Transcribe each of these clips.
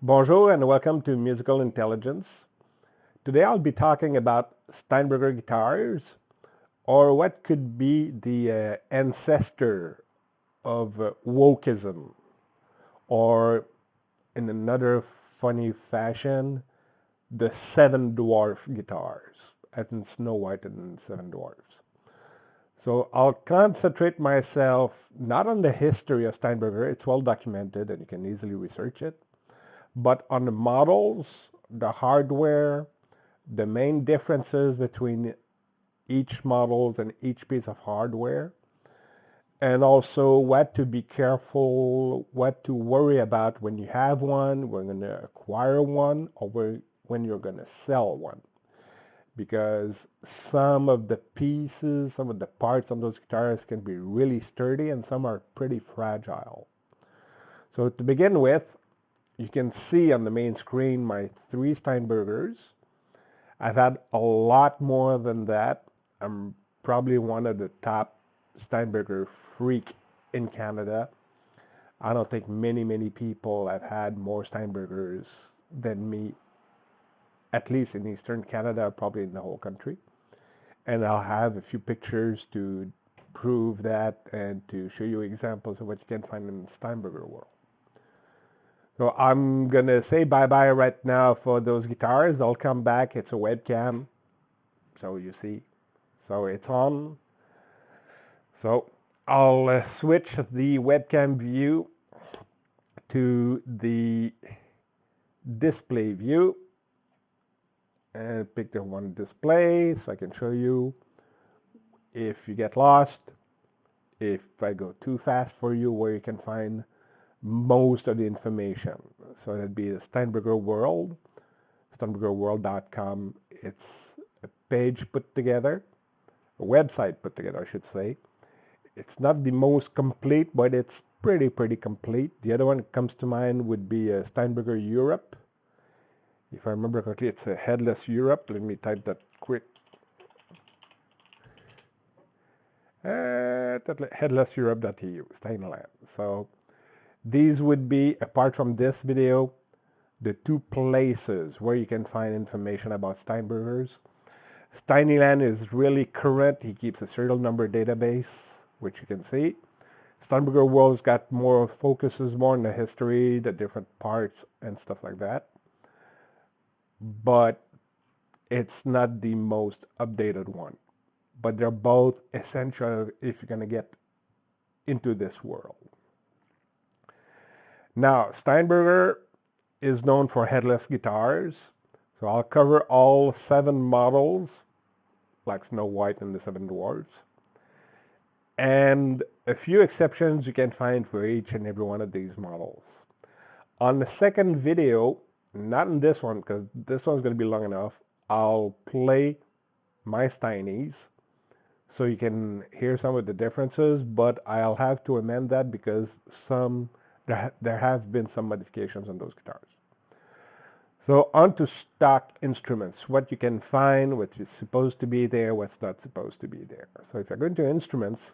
Bonjour and welcome to Musical Intelligence. Today I'll be talking about Steinberger guitars, or what could be the ancestor of wokeism, or in another funny fashion, the seven dwarf guitars, as in Snow White and Seven Dwarfs. So I'll concentrate myself not on the history of Steinberger, it's well documented and you can easily research it, but on the models, the hardware, the main differences between each models and each piece of hardware, and also what to be careful, what to worry about when you have one, when you're going to acquire one, or when you're going to sell one. Because some of the pieces, some of the parts on those guitars can be really sturdy and some are pretty fragile. So to begin with, you can see on the main screen my three Steinbergers. I've had a lot more than that. I'm probably one of the top Steinberger freak in Canada. I don't think many people have had more Steinbergers than me, at least in Eastern Canada, probably in the whole country. And I'll have a few pictures to prove that and to show you examples of what you can find in the Steinberger world. So I'm gonna say bye-bye right now for those guitars. I'll come back. It's a webcam, so you see. So it's on. So I'll switch the webcam view to the display view and pick the one display so I can show you if you get lost, if I go too fast for you, where you can find most of the information. So that'd be the Steinberger World, steinbergerworld.com. It's a page put together, a website put together, I should say. It's not the most complete, but it's pretty complete. The other one that comes to mind would be Steinberger Europe. If I remember correctly, it's a Headless Europe. Let me type that quick. Headlesseurope.eu, Steinland. So these would be, apart from this video, the two places where you can find information about Steinbergers. Steinland is really current. He keeps a serial number database, which you can see. Steinberger World's got more focuses more on the history, the different parts and stuff like that. But it's not the most updated one. But they're both essential if you're going to get into this world. Now, Steinberger is known for headless guitars. So I'll cover all 7 models, like Snow White and the Seven Dwarfs. And a few exceptions you can find for each and every one of these models. On the second video, not in this one, because this one's going to be long enough, I'll play my Steinies so you can hear some of the differences, but I'll have to amend that because there have been some modifications on those guitars. So on to stock instruments, what you can find, what is supposed to be there, what's not supposed to be there. So if I go into instruments,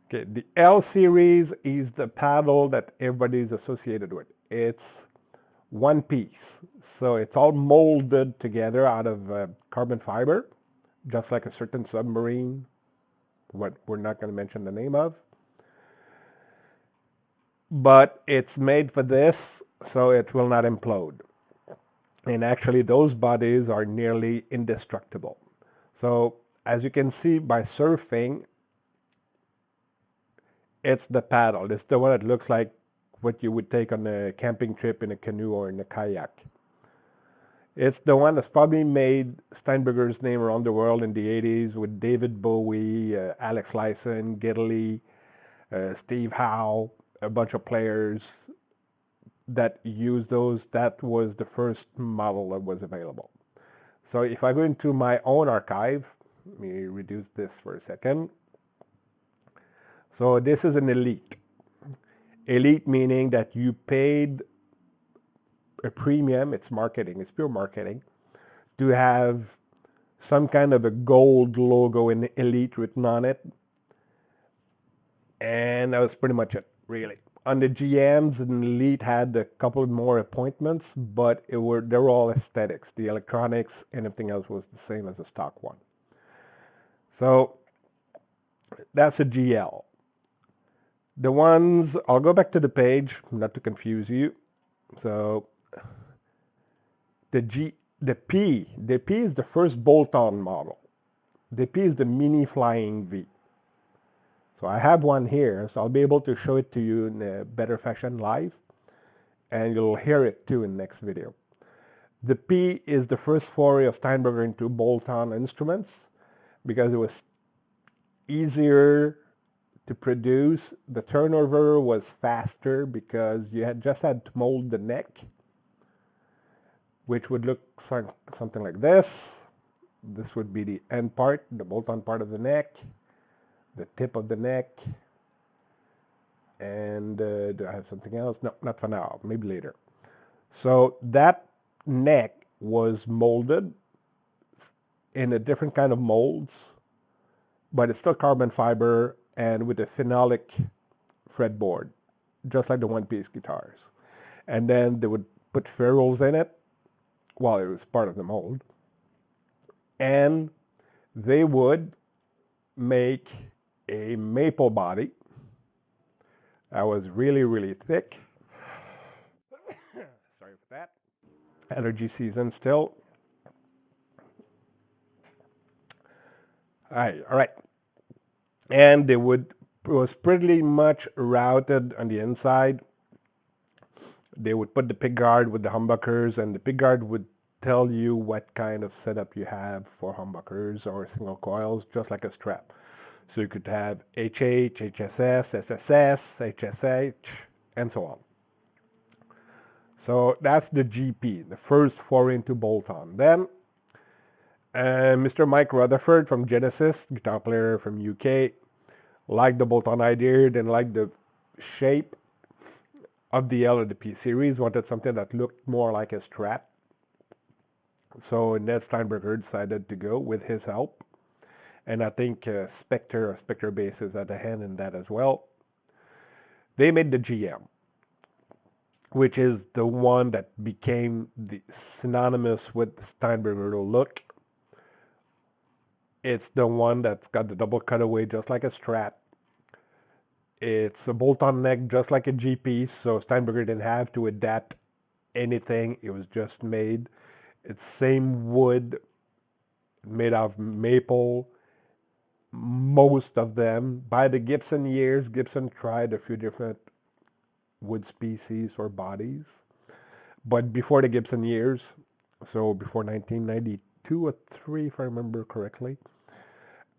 okay, the L series is the paddle that everybody's associated with. It's one piece. So it's all molded together out of carbon fiber, just like a certain submarine, what we're not going to mention the name of. But it's made for this, so it will not implode. And actually, those bodies are nearly indestructible. So as you can see by surfing, it's the paddle. It's the one that looks like what you would take on a camping trip in a canoe or in a kayak. It's the one that's probably made Steinberger's name around the world in the 80s with David Bowie, Alex Lifeson, Geddy Lee, Steve Howe, a bunch of players that used those. That was the first model that was available. So if I go into my own archive, let me reduce this for a second. So this is an elite. Elite meaning that you paid a premium, it's marketing, it's pure marketing, to have some kind of a gold logo in Elite written on it. And that was pretty much it, really. On the GMs, and Elite had a couple more appointments, but they were all aesthetics. The electronics and everything else was the same as the stock one. So that's a GL. The ones, I'll go back to the page, not to confuse you. So the the P is the first bolt-on model. The P is the mini flying V. So I have one here, so I'll be able to show it to you in a better fashion live, and you'll hear it too in the next video. The P is the first foray of Steinberger into bolt-on instruments because it was easier to produce. The turnover was faster because you had just had to mold the neck, which would look something like this. This would be the end part, the bolt-on part of the neck, the tip of the neck, and do I have something else? No, not for now, maybe later. So that neck was molded in a different kind of molds, but it's still carbon fiber and with a phenolic fretboard, just like the one-piece guitars. And then they would put ferrules in it while it was part of the mold. And they would make a maple body that was really, really thick. Sorry for that. Allergy season still. All right. And it was pretty much routed on the inside. They would put the pickguard with the humbuckers, and the pickguard would tell you what kind of setup you have for humbuckers or single coils, just like a strap. So you could have HH, HSS, SSS, HSH, and so on. So that's the GP, the first foray into bolt-on. Then Mr. Mike Rutherford from Genesis, guitar player from UK, liked the bolt-on idea, didn't like the shape of the L or the P series, wanted something that looked more like a Strat. So Ned Steinberger decided to go with his help. And I think Spectre Bass is at the hand in that as well. They made the GM, which is the one that became the synonymous with the Steinberger look. It's the one that's got the double cutaway just like a Strat. It's a bolt-on neck just like a GP, so Steinberger didn't have to adapt anything. It was just made. It's same wood, made of maple. Most of them. By the Gibson years, Gibson tried a few different wood species or bodies. But before the Gibson years, so before 1992 or 3, if I remember correctly,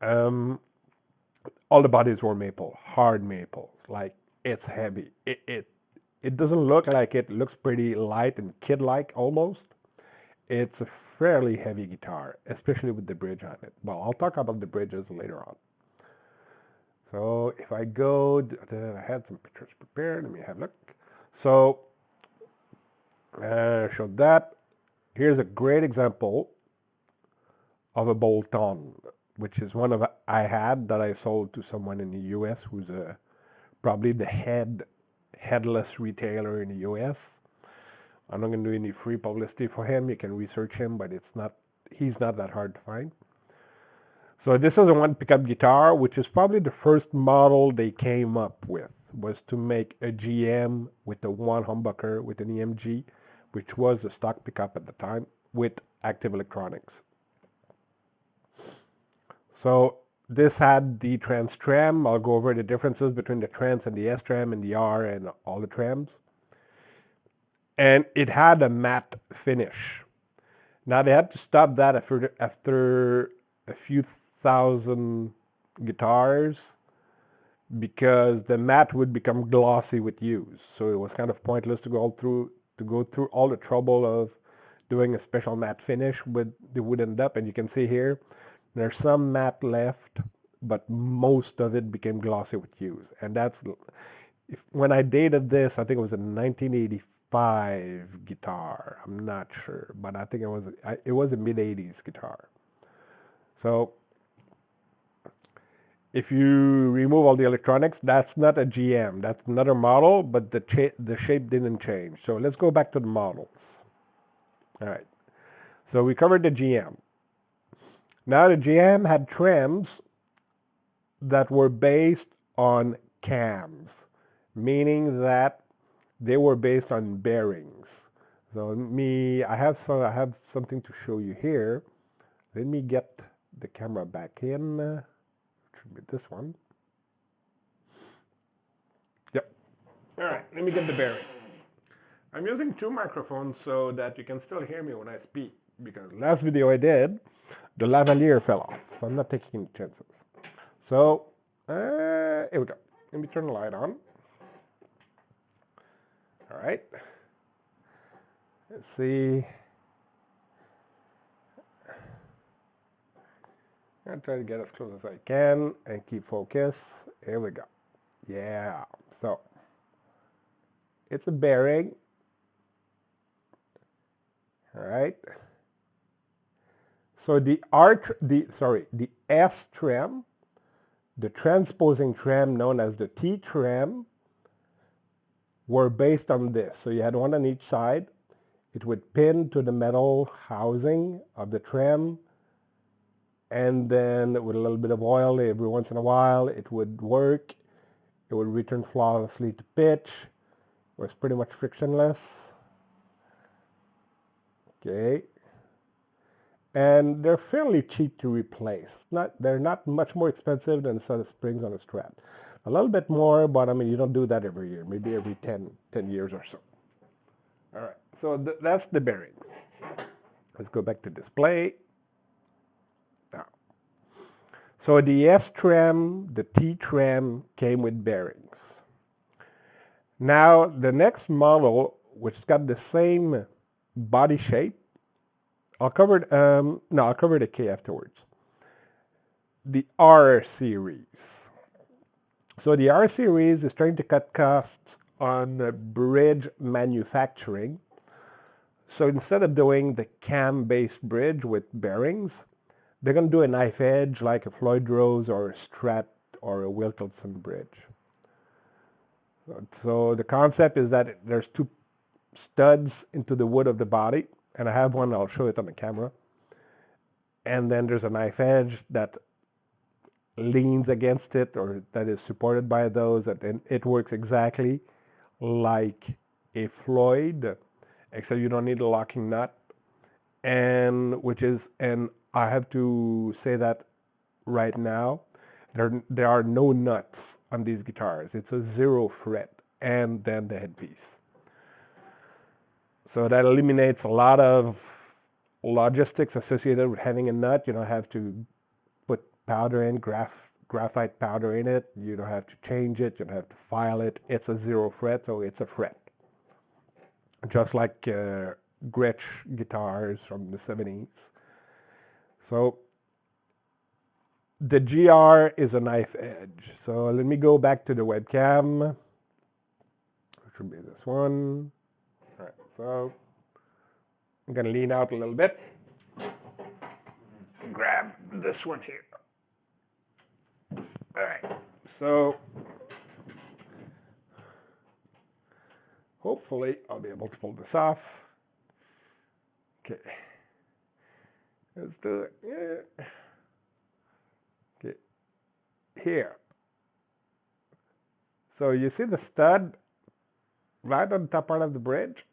all the bodies were maple, hard maple. Like, it's heavy. It doesn't look like it. It looks pretty light and kid-like almost. It's a fairly heavy guitar, especially with the bridge on it. Well, I'll talk about the bridges later on. So if I go, I had some pictures prepared. Let me have a look. So show that. Here's a great example of a bolt-on, which is one of I had that I sold to someone in the U.S. who's probably the headless retailer in the U.S. I'm not going to do any free publicity for him. You can research him, but he's not that hard to find. So this is a one pickup guitar, which is probably the first model they came up with, was to make a GM with a one humbucker with an EMG, which was the stock pickup at the time, with active electronics. So this had the trans Trem. I'll go over the differences between the trans and the S Trem and the R and all the Trems. And it had a matte finish. Now they had to stop that after a few thousand guitars because the matte would become glossy with use. So it was kind of pointless to go through all the trouble of doing a special matte finish with the wood end up. And you can see here, there's some matte left, but most of it became glossy with use. And that's when I dated this, I think it was a 1985 guitar. I'm not sure, but I think it was a mid-80s guitar. So if you remove all the electronics, that's not a GM. That's another model, but the shape didn't change. So let's go back to the models. All right. So we covered the GM. Now the GM had trims that were based on cams, meaning that they were based on bearings. So I have something to show you here. Let me get the camera back in. Should be this one. Yep. All right. Let me get the bearing. I'm using two microphones so that you can still hear me when I speak. Because last video I did, the lavalier fell off, so I'm not taking any chances. So here we go. Let me turn the light on. All right. Let's see. I'll try to get as close as I can and keep focus. Here we go. Yeah. So it's a bearing. All right. So the S trem, the transposing trem known as the T trem, were based on this. So you had one on each side. It would pin to the metal housing of the trem, and then with a little bit of oil every once in a while, it would work. It would return flawlessly to pitch. It was pretty much frictionless. Okay. And they're fairly cheap to replace. They're not much more expensive than a set of springs on a Strat. A little bit more, but I mean, you don't do that every year, maybe every 10 years or so. All right, so that's the bearings. Let's go back to display. Now, so the S trem, the T trem came with bearings. Now, the next model, which has got the same body shape, I'll cover the K afterwards. The R series. So the R series is trying to cut costs on bridge manufacturing. So instead of doing the cam-based bridge with bearings, they're going to do a knife edge like a Floyd Rose or a Strat or a Wilkinson bridge. So the concept is that there's two studs into the wood of the body, and I have one, I'll show it on the camera. And then there's a knife edge that leans against it or that is supported by those, and it works exactly like a Floyd, except you don't need a locking nut. And I have to say that right now, there are no nuts on these guitars. It's a 0 fret and then the headpiece. So that eliminates a lot of logistics associated with having a nut. You don't have to put powder in, graphite powder in it. You don't have to change it. You don't have to file it. It's a 0 fret, so it's a fret. Just like Gretsch guitars from the 70s. So the GR is a knife edge. So let me go back to the webcam, which would be this one. All right, so I'm going to lean out a little bit. Grab this one here. All right, so hopefully I'll be able to pull this off. Okay, let's do it. Yeah. Okay, here. So you see the stud right on the top part of the bridge?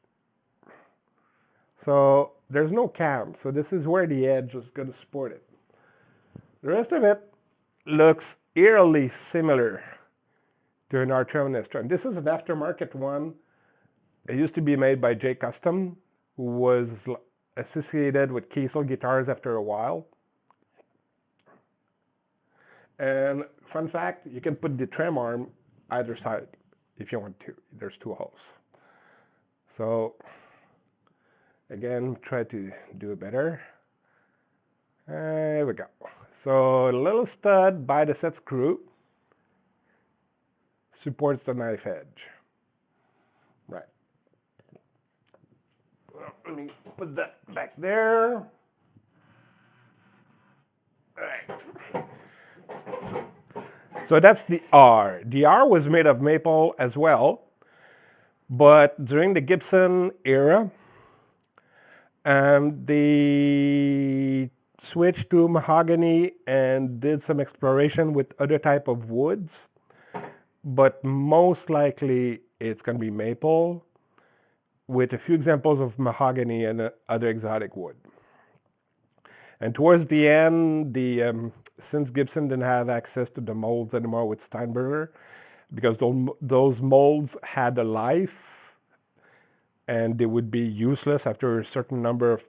So there's no cam, so this is where the edge is going to support it. The rest of it looks eerily similar to an Trem and Trem. This is an aftermarket one. It used to be made by J Custom, who was associated with Kiesel guitars after a while. And fun fact, you can put the trem arm either side if you want to. There's two holes. So again, try to do it better. There we go. So a little stud by the set screw supports the knife edge. Right. Well, let me put that back there. All right. So that's the R. The R was made of maple as well, but during the Gibson era, they switched to mahogany and did some exploration with other type of woods, but most likely it's going to be maple with a few examples of mahogany and other exotic wood. And towards the end, since Gibson didn't have access to the molds anymore with Steinberger, because those molds had a life and they would be useless after a certain number of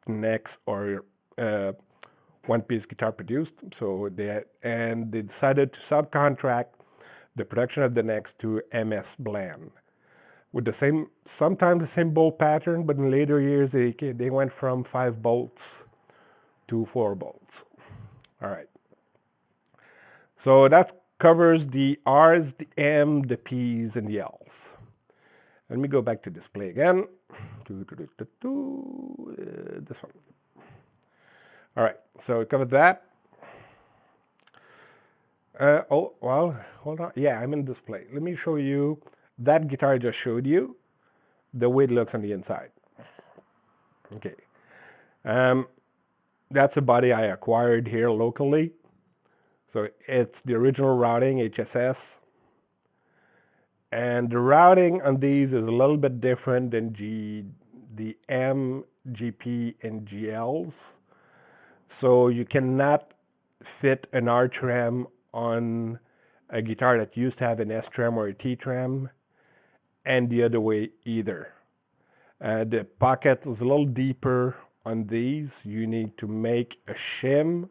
necks or uh, one-piece guitar produced. So they decided to subcontract the production of the necks to MS Bland with sometimes the same bolt pattern, but in later years they went from 5 bolts to 4 bolts. All right. So that covers the R's, the M, the P's, and the L's. Let me go back to display again. This one. All right, so we covered that. Oh, well, hold on. Yeah, I'm in display. Let me show you that guitar I just showed you, the way it looks on the inside. Okay. That's a body I acquired here locally. So it's the original routing, HSS. And the routing on these is a little bit different than the M, GP, and GLs. So you cannot fit an R trem on a guitar that used to have an S trem or a T trem, and the other way either. The pocket is a little deeper on these. You need to make a shim.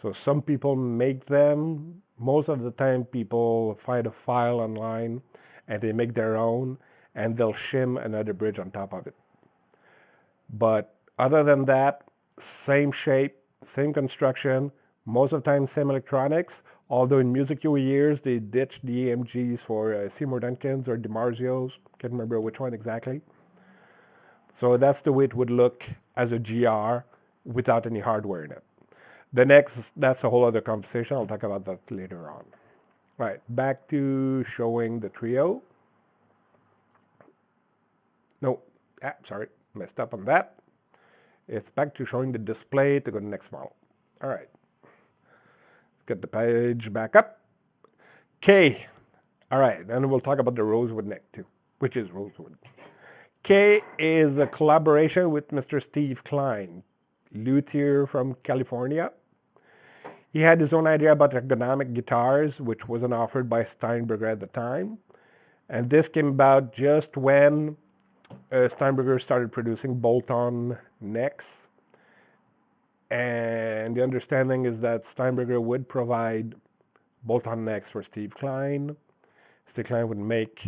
So some people make them. Most of the time people find a file online and they make their own and they'll shim another bridge on top of it. But other than that, same shape, same construction, most of the time same electronics. Although in music years they ditched the AMGs for Seymour Duncans or DiMarzios. Can't remember which one exactly. So that's the way it would look as a GR without any hardware in it. That's a whole other conversation. I'll talk about that later on. Right, back to showing the trio. No, sorry, messed up on that. It's back to showing the display to go to the next model. All right, get the page back up. K. All right, then we'll talk about the rosewood neck too, which is rosewood. K is a collaboration with Mr. Steve Klein, luthier from California. He had his own idea about ergonomic guitars, which wasn't offered by Steinberger at the time. And this came about just when Steinberger started producing bolt-on necks. And the understanding is that Steinberger would provide bolt-on necks for Steve Klein. Steve Klein would make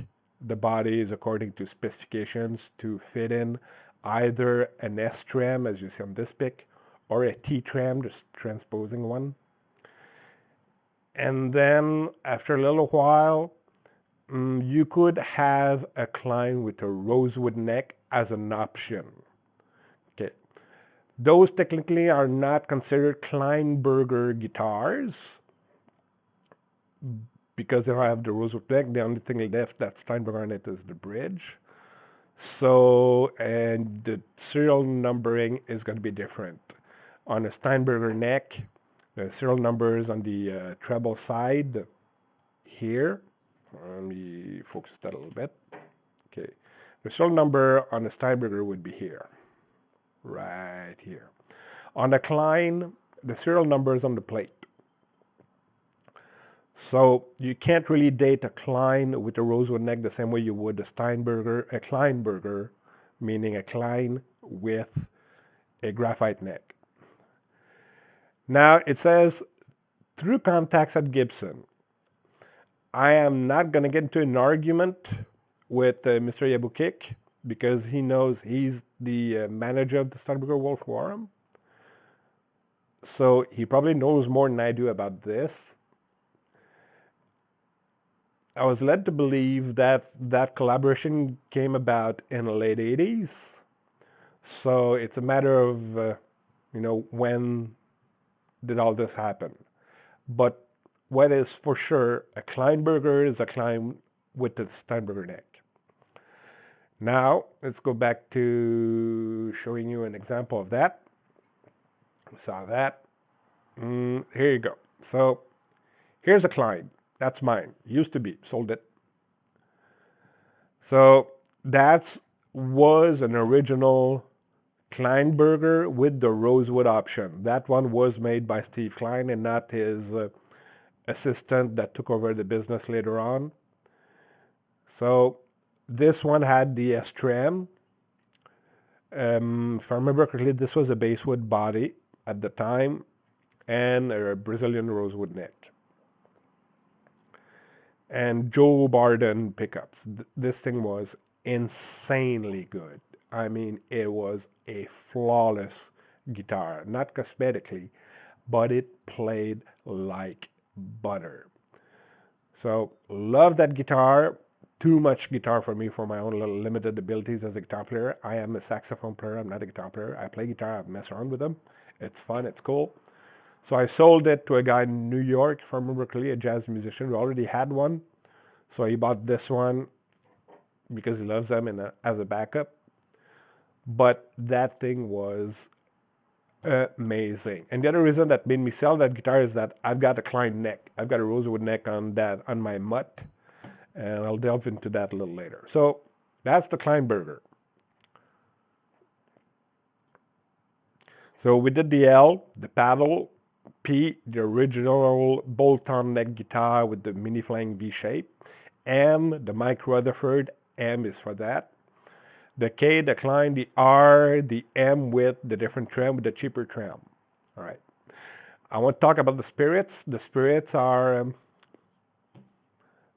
the bodies according to specifications to fit in either an S trem, as you see on this pic, or a T trem, just transposing one. And then after a little while, you could have a Klein with a rosewood neck as an option. Okay, those technically are not considered Steinberger guitars because they don't have the rosewood neck. The only thing left that's Steinberger on it is the bridge. So, and the serial numbering is going to be different. On a Steinberger neck, the serial numbers on the treble side here. Let me focus that a little bit. Okay, the serial number on the Steinberger would be here, right here. On the Klein, the serial number is on the plate. So you can't really date a Klein with a rosewood neck the same way you would a Kleinberger, meaning a Klein with a graphite neck. Now it says, through contacts at Gibson, I am not going to get into an argument with Mr. Yabukik because he knows he's the manager of the Steinberger Wolf Forum. So he probably knows more than I do about this. I was led to believe that that collaboration came about in the late 80s. So it's a matter of, when did all this happen? But what is for sure a Kleinberger is a Klein with the Steinberger neck. Now, let's go back to showing you an example of that. We saw that. Here you go. So, here's a Klein. That's mine. Used to be. Sold it. So, that was an original Kleinberger with the rosewood option. That one was made by Steve Klein and not his assistant that took over the business later on. So this one had the Trem. If I remember correctly, this was a basswood body at the time and a Brazilian rosewood neck. And Joe Barden pickups. This thing was insanely good. I mean, it was a flawless guitar, not cosmetically, but it played like butter. So, love that guitar. Too much guitar for me for my own little limited abilities as a guitar player. I am a saxophone player. I'm not a guitar player. I play guitar. I mess around with them. It's fun. It's cool. So I sold it to a guy in New York, if I remember correctly, a jazz musician who already had one. So he bought this one because he loves them as a backup. But that thing was amazing. And the other reason that made me sell that guitar is that I've got a Klein neck. I've got a rosewood neck on my mutt. And I'll delve into that a little later. So that's the Kleinberger. So we did the L, the paddle, P, the original bolt-on neck guitar with the mini flying V shape, M, the Mike Rutherford, M is for that. The K, the Klein, the R, the M with the different trem, with the cheaper trem. All right. I want to talk about the spirits. The spirits are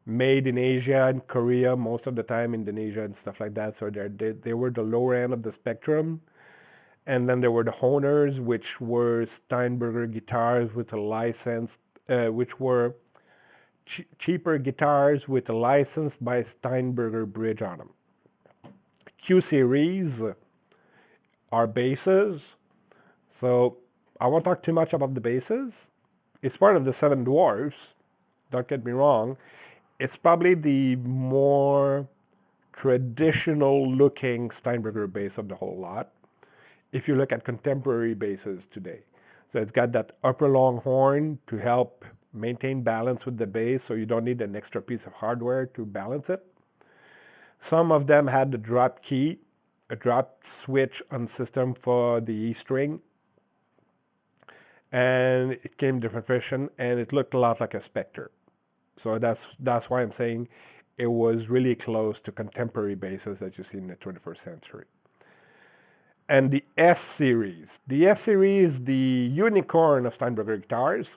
made in Asia and Korea most of the time, Indonesia and stuff like that. So they were the lower end of the spectrum. And then there were the Honors, which were Steinberger guitars with a license, which were cheaper guitars with a license by Steinberger bridge on them. Q series are basses. So I won't talk too much about the basses. It's part of the Seven Dwarves. Don't get me wrong. It's probably the more traditional looking Steinberger bass of the whole lot if you look at contemporary basses today. So it's got that upper long horn to help maintain balance with the bass, so you don't need an extra piece of hardware to balance it. Some of them had the drop key, a drop switch on system for the E string, and it came different version, and it looked a lot like a Spectre. So that's why I'm saying it was really close to contemporary basses that you see in the 21st century. And the S series. The S series, the unicorn of Steinberger guitars.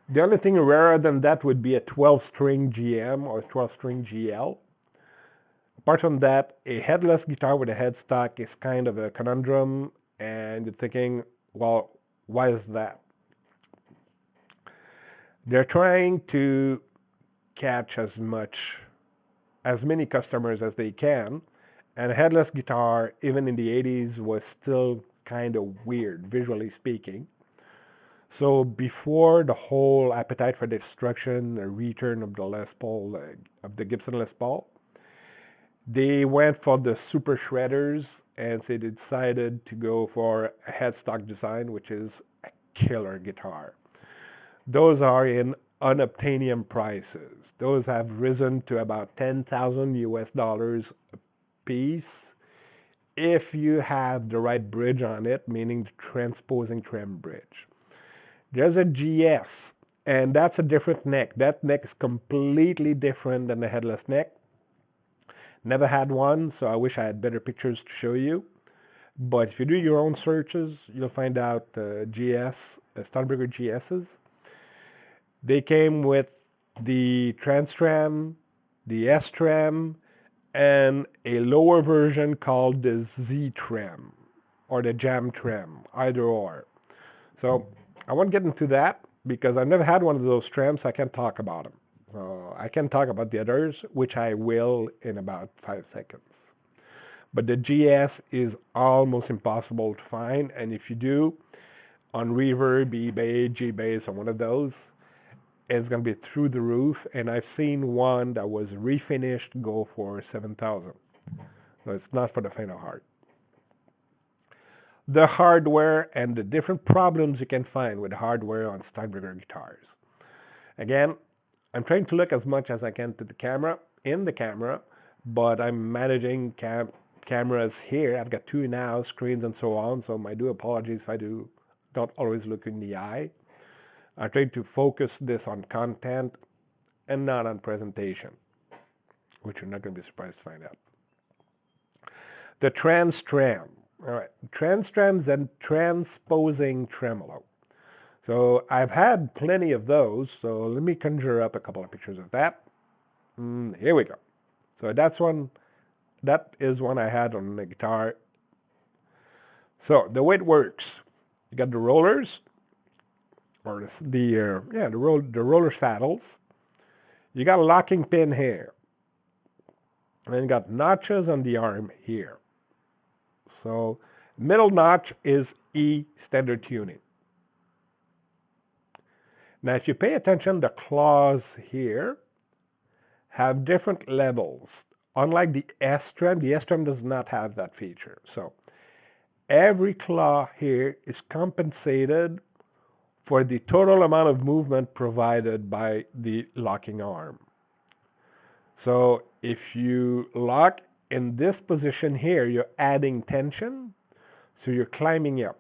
The only thing rarer than that would be a 12-string GM or 12-string GL. Apart from that, a headless guitar with a headstock is kind of a conundrum, and you're thinking, well, why is that? They're trying to catch as many customers as they can, and a headless guitar, even in the 80s, was still kind of weird, visually speaking. So before the whole appetite for destruction, a return of the Les Paul, of the Gibson Les Paul, they went for the super shredders, and so they decided to go for a headstock design, which is a killer guitar. Those are in unobtainium prices. Those have risen to about 10,000 US dollars a piece if you have the right bridge on it, meaning the transposing trem bridge. There's a GS, and that's a different neck. That neck is completely different than the headless neck. Never had one, so I wish I had better pictures to show you. But if you do your own searches, you'll find out GS, Steinberger GSs. They came with the Trans-Trem, the S-Trem, and a lower version called the Z-Trem, or the Jam Trem, either or. So I won't get into that because I've never had one of those trems, so I can't talk about them. So I can talk about the others, which I will in about 5 seconds. But the GS is almost impossible to find, and if you do, on Reverb, eBay, GBase, or one of those, is going to be through the roof, and I've seen one that was refinished go for 7,000. So it's not for the faint of heart. The hardware and the different problems you can find with hardware on Steinberger guitars. Again, I'm trying to look as much as I can to the camera, in the camera, but I'm managing cameras here. I've got two now, screens and so on, so I do apologize if I don't always look in the eye. I try to focus this on content and not on presentation, which you're not going to be surprised to find out. The trem. All right, trems and transposing tremolo. So I've had plenty of those, so let me conjure up a couple of pictures of that. Here we go. So that is one I had on the guitar. So the way it works, you got the rollers, or the roller saddles. You got a locking pin here, and then you got notches on the arm here. So middle notch is E standard tuning. Now if you pay attention, the claws here have different levels. Unlike the S trem does not have that feature. So every claw here is compensated for the total amount of movement provided by the locking arm. So if you lock in this position here, you're adding tension, so you're climbing up.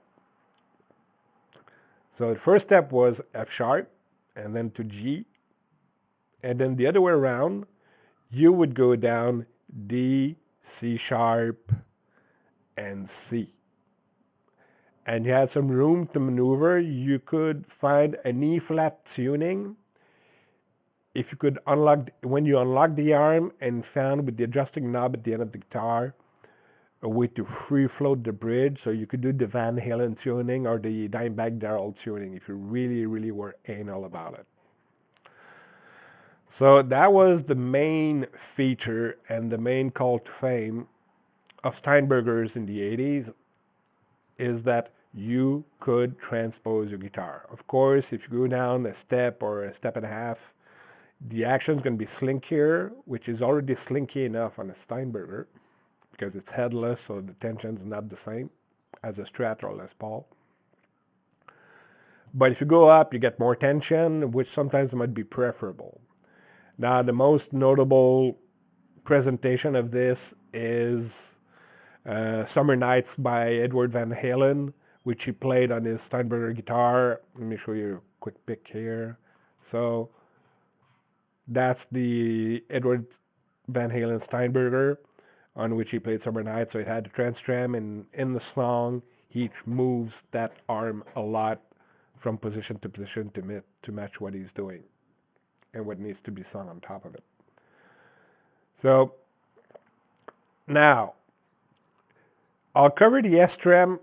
So the first step was F sharp, and then to G, and then the other way around, you would go down D, C sharp, and C. And you had some room to maneuver. You could find an E flat tuning if you could when you unlock the arm and found with the adjusting knob at the end of the guitar a way to free float the bridge, so you could do the Van Halen tuning or the Dimebag Darrell tuning if you really, really were anal about it. So that was the main feature and the main call to fame of Steinbergers in the 80s, is that you could transpose your guitar. Of course, if you go down a step or a step and a half, the action is going to be slinkier, which is already slinky enough on a Steinberger because it's headless, so the tension's not the same as a Strat or Les Paul. But if you go up, you get more tension, which sometimes might be preferable. Now, the most notable presentation of this is Summer Nights by Edward Van Halen, which he played on his Steinberger guitar. Let me show you a quick pic here. So that's the Edward Van Halen Steinberger on which he played Summer Nights. So it had the trans trem, and in the song, he moves that arm a lot from position to position to match what he's doing and what needs to be sung on top of it. So now, I'll cover the S trem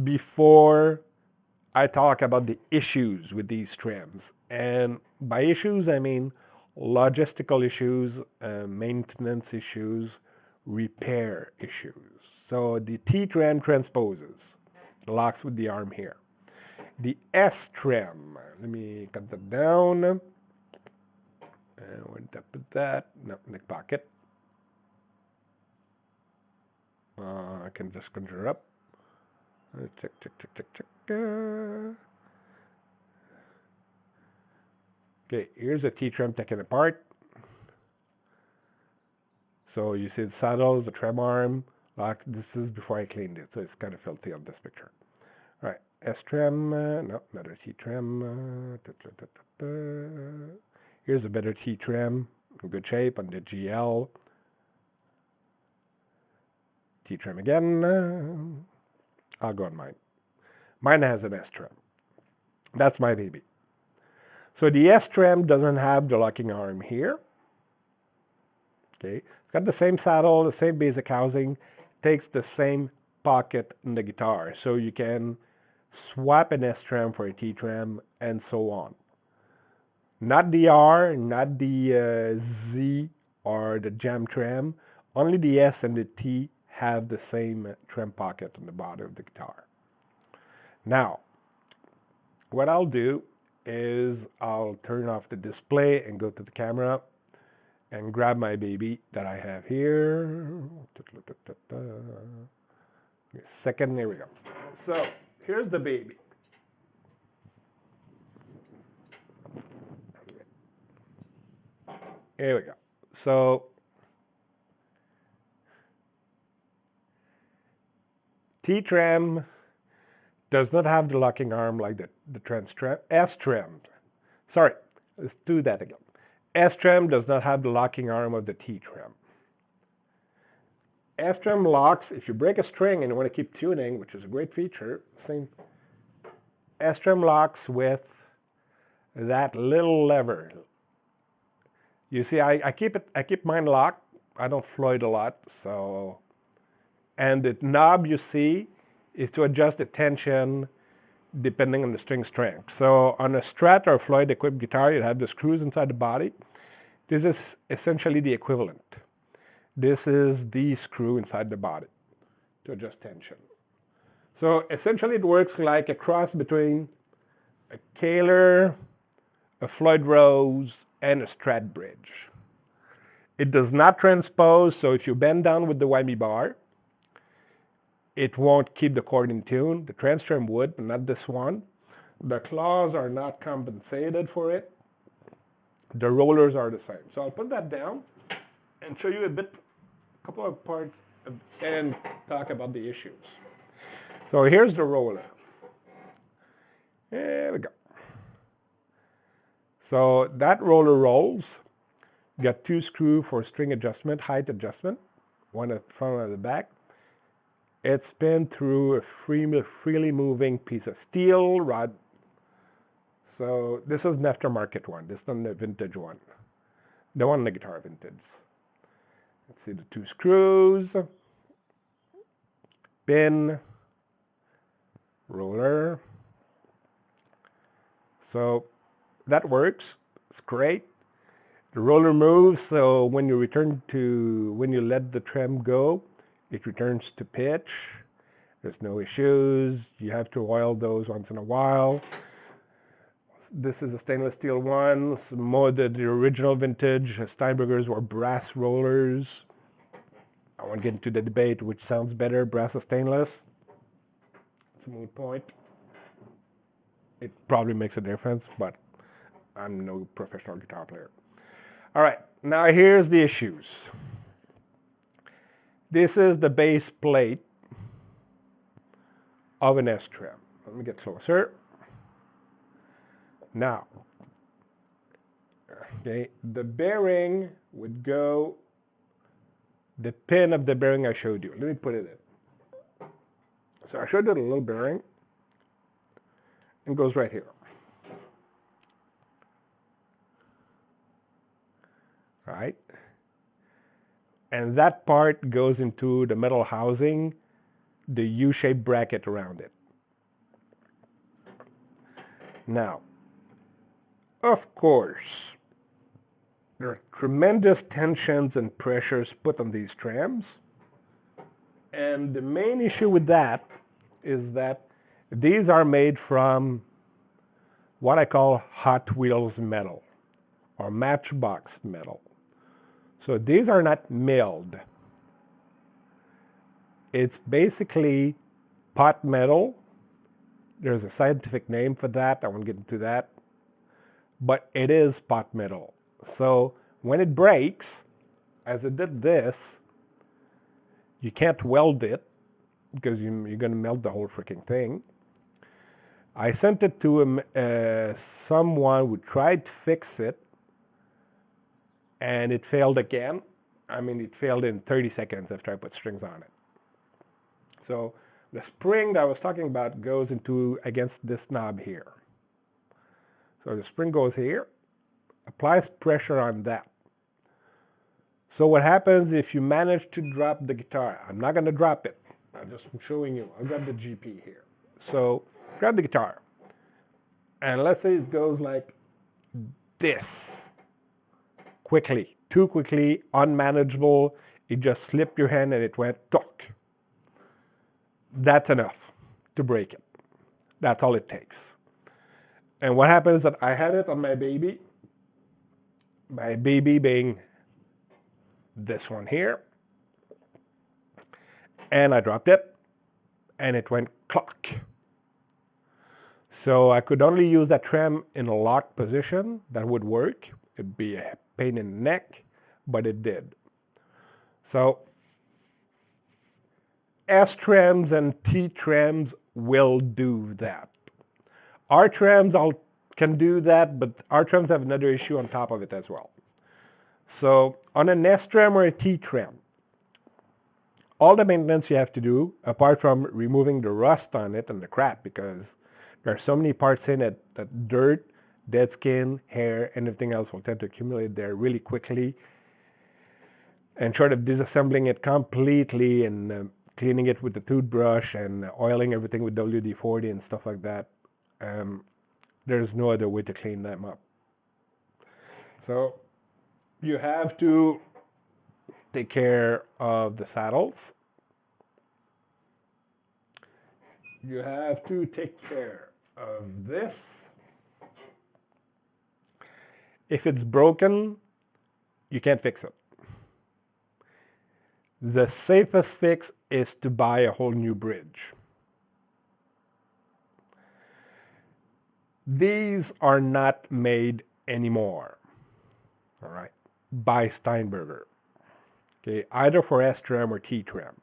before I talk about the issues with these trems. And by issues, I mean logistical issues, maintenance issues, repair issues. So the T trem transposes, locks with the arm here. The S trem, let me cut that down. And where did I put that? No, in the pocket. I can just conjure up. Check. Okay, here's a T-trem taken apart. So you see the saddles, the trem arm. This is before I cleaned it, so it's kind of filthy on this picture. All right, S-trem, no, another T-trem. Here's a better T-trem, in good shape on the GL. T-trem again. I'll go on mine. Mine has an S-trem. That's my baby. So the S-trem doesn't have the locking arm here. Okay, it's got the same saddle, the same basic housing, takes the same pocket in the guitar. So you can swap an S-trem for a T-trem and so on. Not the R, not the Z or the jam trem. Only the S and the T have the same trem pocket on the bottom of the guitar. Now, what I'll do is I'll turn off the display and go to the camera and grab my baby that I have here. Second, there we go. So here's the baby. Here we go. So T-Trem does not have the locking arm like the S-Trem. Sorry, let's do that again. S-Trem does not have the locking arm of the T-Trem. S-Trem locks, if you break a string and you want to keep tuning, which is a great feature, S-Trem locks with that little lever. You see, I keep mine locked. I don't floyd a lot, so. And the knob you see is to adjust the tension depending on the string strength. So on a Strat or Floyd equipped guitar, you have the screws inside the body. This is essentially the equivalent. This is the screw inside the body to adjust tension. So essentially it works like a cross between a Kahler, a Floyd Rose, and a Strat bridge. It does not transpose, so if you bend down with the whammy bar, it won't keep the chord in tune. The Trem would, but not this one. The claws are not compensated for it. The rollers are the same. So I'll put that down and show you a couple of parts and talk about the issues. So here's the roller. There we go. So that roller rolls. You got two screws for string adjustment, height adjustment, one at the front and the back. It's been through a freely moving piece of steel rod. So this is an aftermarket one. This is not a vintage one. The one in the guitar vintage. Let's see the two screws, pin, roller. So that works. It's great. The roller moves, so when you let the Trem go, it returns to pitch. There's no issues. You have to oil those once in a while. This is a stainless steel one. More the original vintage Steinbergers were brass rollers. I won't get into the debate which sounds better, brass or stainless. It's a moot point. It probably makes a difference, but I'm no professional guitar player. All right, now here's the issues. This is the base plate of an S-Trem. Let me get closer. Now, okay, the bearing would go, the pin of the bearing I showed you. Let me put it in. So I showed you the little bearing. It goes right here. Right? And that part goes into the metal housing, the U-shaped bracket around it. Now, of course, there are tremendous tensions and pressures put on these trams. And the main issue with that is that these are made from what I call Hot Wheels metal or Matchbox metal. So these are not milled. It's basically pot metal. There's a scientific name for that. I won't get into that. But it is pot metal. So when it breaks, as it did this, you can't weld it because you're going to melt the whole freaking thing. I sent it to someone who tried to fix it, and it failed again. I mean, it failed in 30 seconds after I put strings on it. So the spring that I was talking about goes against this knob here. So the spring goes here, applies pressure on that. So what happens if you manage to drop the guitar? I'm not going to drop it. I'm just showing you. I've got the GP here. So grab the guitar. And let's say it goes like this. Quickly, too quickly, unmanageable. It just slipped your hand and it went tock. That's enough to break it. That's all it takes. And what happened is that I had it on my baby being this one here, and I dropped it, and it went clock. So I could only use that trem in a locked position. That would work. It'd be a pain in the neck, but it did. So S trems and T trems will do that. R trems can do that, but R trems have another issue on top of it as well. So on an S trem or a T trem, all the maintenance you have to do, apart from removing the rust on it and the crap, because there are so many parts in it that dirt, dead skin, hair, and everything else will tend to accumulate there really quickly. And short of disassembling it completely and cleaning it with the toothbrush and oiling everything with WD-40 and stuff like that, there's no other way to clean them up. So you have to take care of the saddles. You have to take care of this. If it's broken, you can't fix it. The safest fix is to buy a whole new bridge. These are not made anymore, all right, by Steinberger, okay, either for S trem or T trem.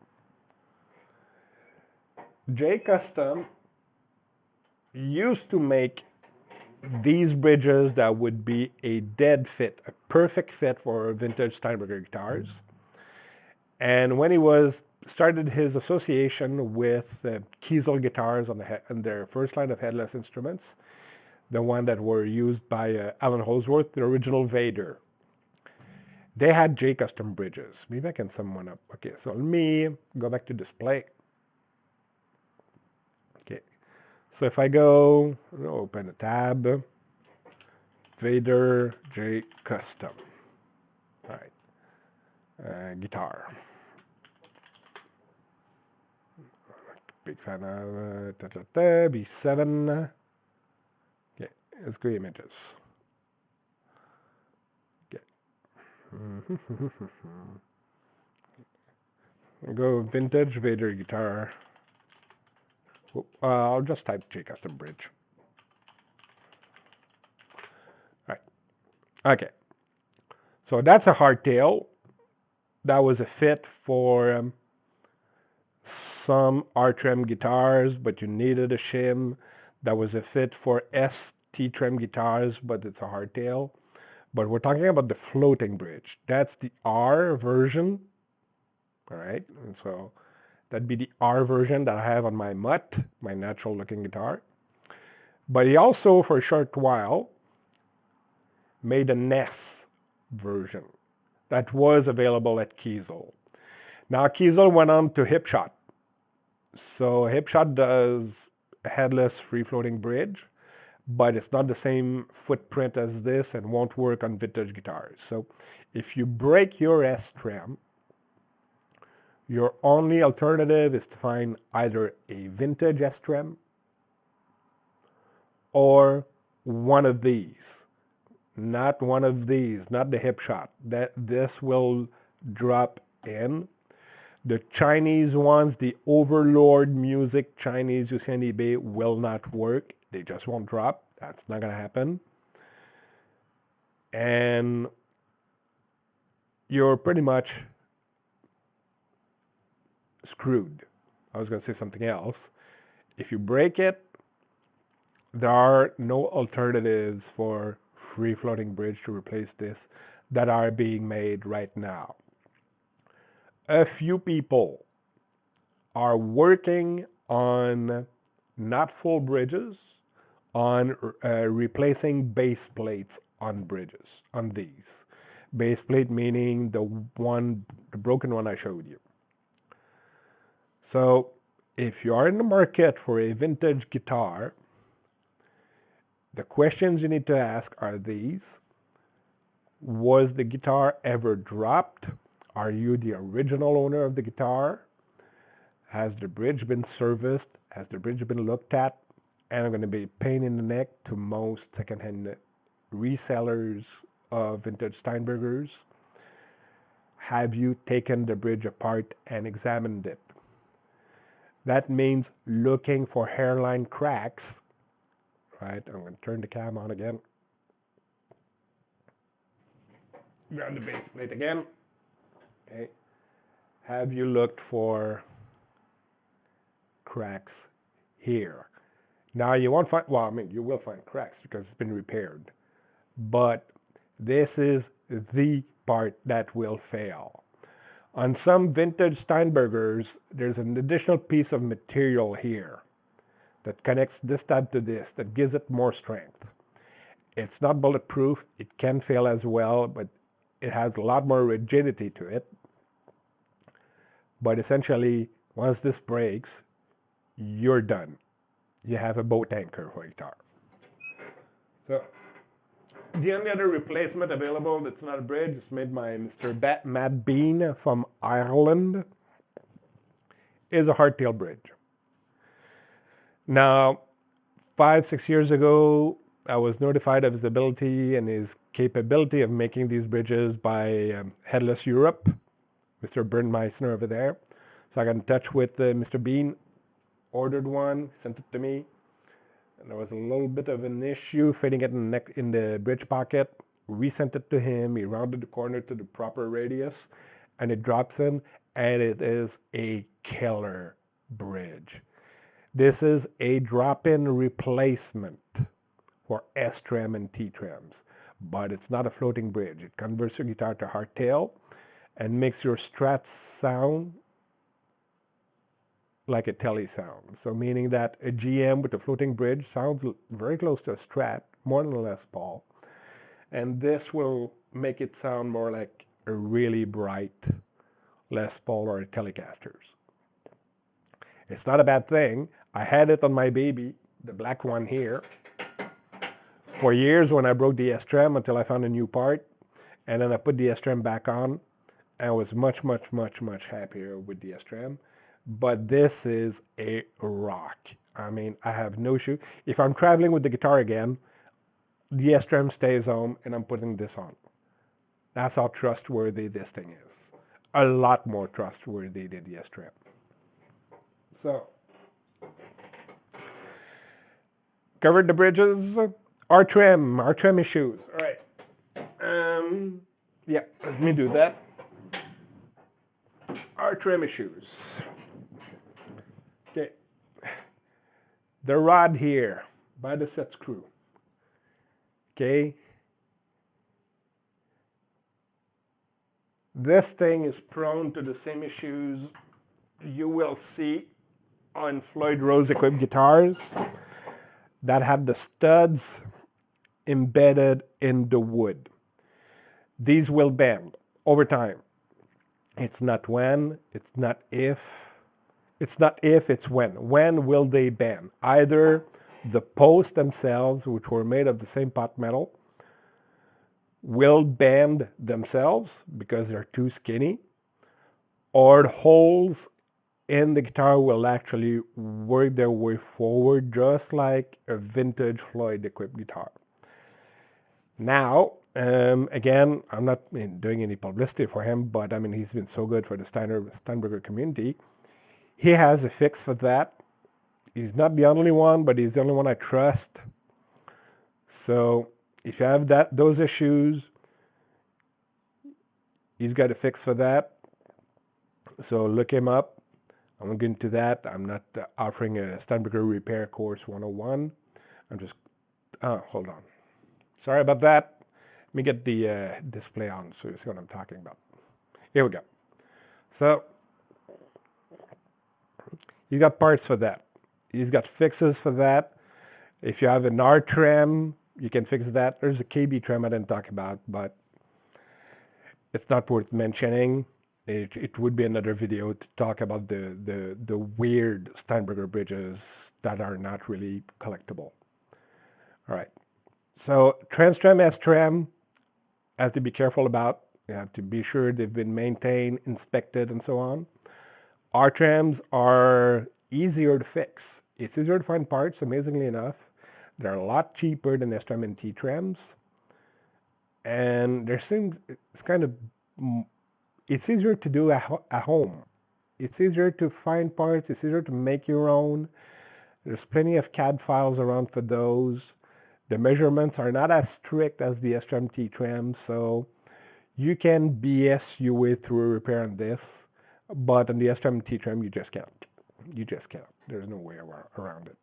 J Custom used to make these bridges that would be a dead fit, a perfect fit for vintage Steinberger guitars. And when he started his association with Kiesel guitars on their first line of headless instruments, the one that were used by Alan Holdsworth, the original Vader, they had J Custom bridges. Maybe I can sum one up. Okay, so let me go back to display. Okay, so if I go, open a tab, Vader J Custom. All right, guitar. Big fan of B7. Okay, let's go images. Okay. Go vintage Vader guitar. I'll just type J Custom bridge. All right. Okay. So that's a hardtail. That was a fit for some R trem guitars, but you needed a shim. That was a fit for ST trem guitars, but it's a hardtail. But we're talking about the floating bridge. That's the R version. All right, and so that'd be the R version that I have on my Mutt, my natural looking guitar. But he also, for a short while, made an S version that was available at Kiesel. Now Kiesel went on to Hipshot. So Hipshot does a headless free-floating bridge, but it's not the same footprint as this and won't work on vintage guitars. So if you break your S trem, your only alternative is to find either a vintage S trem or one of these. Not one of these, not the Hipshot. This will drop in. The Chinese ones, the Overlord Music Chinese you see on eBay will not work. They just won't drop. That's not going to happen. And you're pretty much screwed. I was going to say something else. If you break it, there are no alternatives for free floating bridge to replace this that are being made right now. A few people are working on not full bridges, on replacing base plates on bridges, on these. Base plate meaning the broken one I showed you. So if you are in the market for a vintage guitar, the questions you need to ask are these. Was the guitar ever dropped? Are you the original owner of the guitar? Has the bridge been serviced? Has the bridge been looked at? and I'm going to be a pain in the neck to most secondhand resellers of vintage Steinbergers. Have you taken the bridge apart and examined it? That means looking for hairline cracks, right? I'm going to turn the cam on again. Grab the base plate again. Okay. Have you looked for cracks here? Now you won't find, well, I mean, you will find cracks because it's been repaired. But this is the part that will fail. On some vintage Steinbergers, there's an additional piece of material here that connects this tab to this, that gives it more strength. It's not bulletproof, it can fail as well, but it has a lot more rigidity to it. But essentially, once this breaks, you're done. You have a boat anchor for a guitar. So, the only other replacement available that's not a bridge is made by Mr. Matt Bean from Ireland, is a hardtail bridge. Now, 5-6 years ago, I was notified of his ability and his capability of making these bridges by Headless Europe, Mr. Bernd Meissner over there. So I got in touch with Mr. Bean, ordered one, sent it to me. And there was a little bit of an issue fitting it in the bridge pocket. We sent it to him. He rounded the corner to the proper radius, and it drops in, and it is a killer bridge. This is a drop-in replacement for S Trem and T Trems, but it's not a floating bridge. It converts your guitar to hardtail and makes your Strat sound like a tele sound. So meaning that a GM with a floating bridge sounds very close to a Strat, more than a Les Paul. And this will make it sound more like a really bright Les Paul or a Telecasters. It's not a bad thing. I had it on my baby, the black one here, for years when I broke the S Trem until I found a new part. And then I put the S Trem back on and I was much, much, much, much happier with the S Trem. But this is a rock. I mean, I have no issue. If I'm traveling with the guitar again, the S Trem stays home and I'm putting this on. That's how trustworthy this thing is. A lot more trustworthy than the S Trem. So, covered the bridges. Our Trem issues. All right. Yeah, let me do that. Our Trem issues. Okay. The rod here by the set screw. Okay. This thing is prone to the same issues you will see on Floyd Rose equipped guitars that have the studs embedded in the wood. These will bend over time. It's not when, it's not if. It's not if, it's when. When will they bend? Either the posts themselves, which were made of the same pot metal, will bend themselves because they're too skinny, or the holes in the guitar will actually work their way forward just like a vintage Floyd equipped guitar. Now, again, I'm not doing any publicity for him, but I mean, he's been so good for the Steinberger community. He has a fix for that. He's not the only one, but he's the only one I trust. So if you have those issues, he's got a fix for that. So look him up. I'm going to get into that. I'm not offering a Steinberger Repair Course 101. I'm just, hold on. Sorry about that. Let me get the display on so you see what I'm talking about. Here we go. So he's got parts for that. He's got fixes for that. If you have an R Trem, you can fix that. There's a KB Trem I didn't talk about, but it's not worth mentioning. It would be another video to talk about the weird Steinberger bridges that are not really collectible. All right. So trans Trem, S Trem, have to be careful about. You have to be sure they've been maintained, inspected, and so on. R Trems are easier to fix. It's easier to find parts, amazingly enough. They're a lot cheaper than S-Trem and T-Trems. And there seems, it's kind of, it's easier to do at home. It's easier to find parts, it's easier to make your own. There's plenty of CAD files around for those. The measurements are not as strict as the S-Trem T-Trem, so you can BS your way through a repair on this, but on the S-Trem T-Trem, you just can't. You just can't. There's no way around it.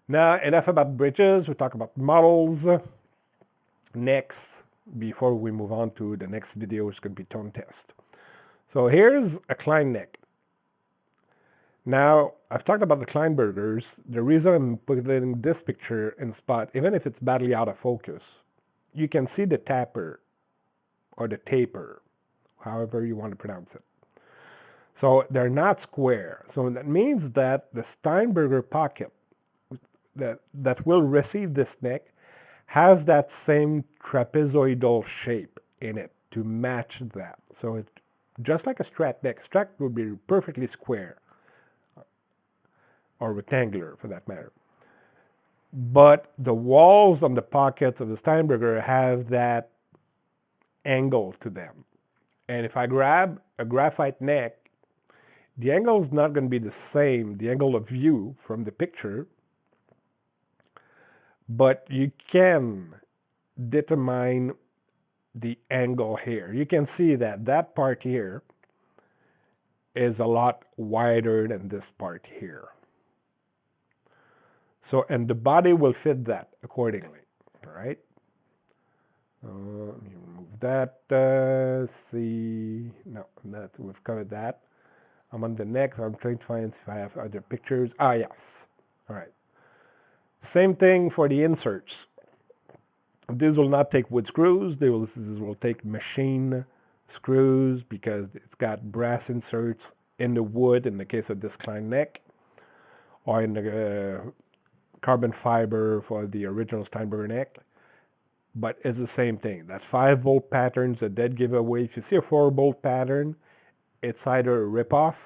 Now, enough about bridges. We talk about models. Next, before we move on to the next video, which could be tone test. So here's a Klein neck. Now, I've talked about the Steinbergers. The reason I'm putting this picture in spot, even if it's badly out of focus, you can see the tapper or the taper, however you want to pronounce it. So they're not square. So that means that the Steinberger pocket that will receive this neck has that same trapezoidal shape in it to match that. So it's just like a Strat neck. Strat would be perfectly square or rectangular for that matter. But the walls on the pockets of the Steinberger have that angle to them. And if I grab a graphite neck, the angle is not going to be the same, the angle of view from the picture, but you can determine the angle here. You can see that that part here is a lot wider than this part here. So, and the body will fit that accordingly, all right? Let me remove that. See, no, that we've covered that. I'm on the next. I'm trying to find if I have other pictures. Ah, yes. All right. Same thing for the inserts. These will not take wood screws. These will take machine screws because it's got brass inserts in the wood in the case of this Klein neck, or in the carbon fiber for the original Steinberger neck. But it's the same thing. That 5-bolt pattern's a dead giveaway. If you see a 4-bolt pattern, it's either a ripoff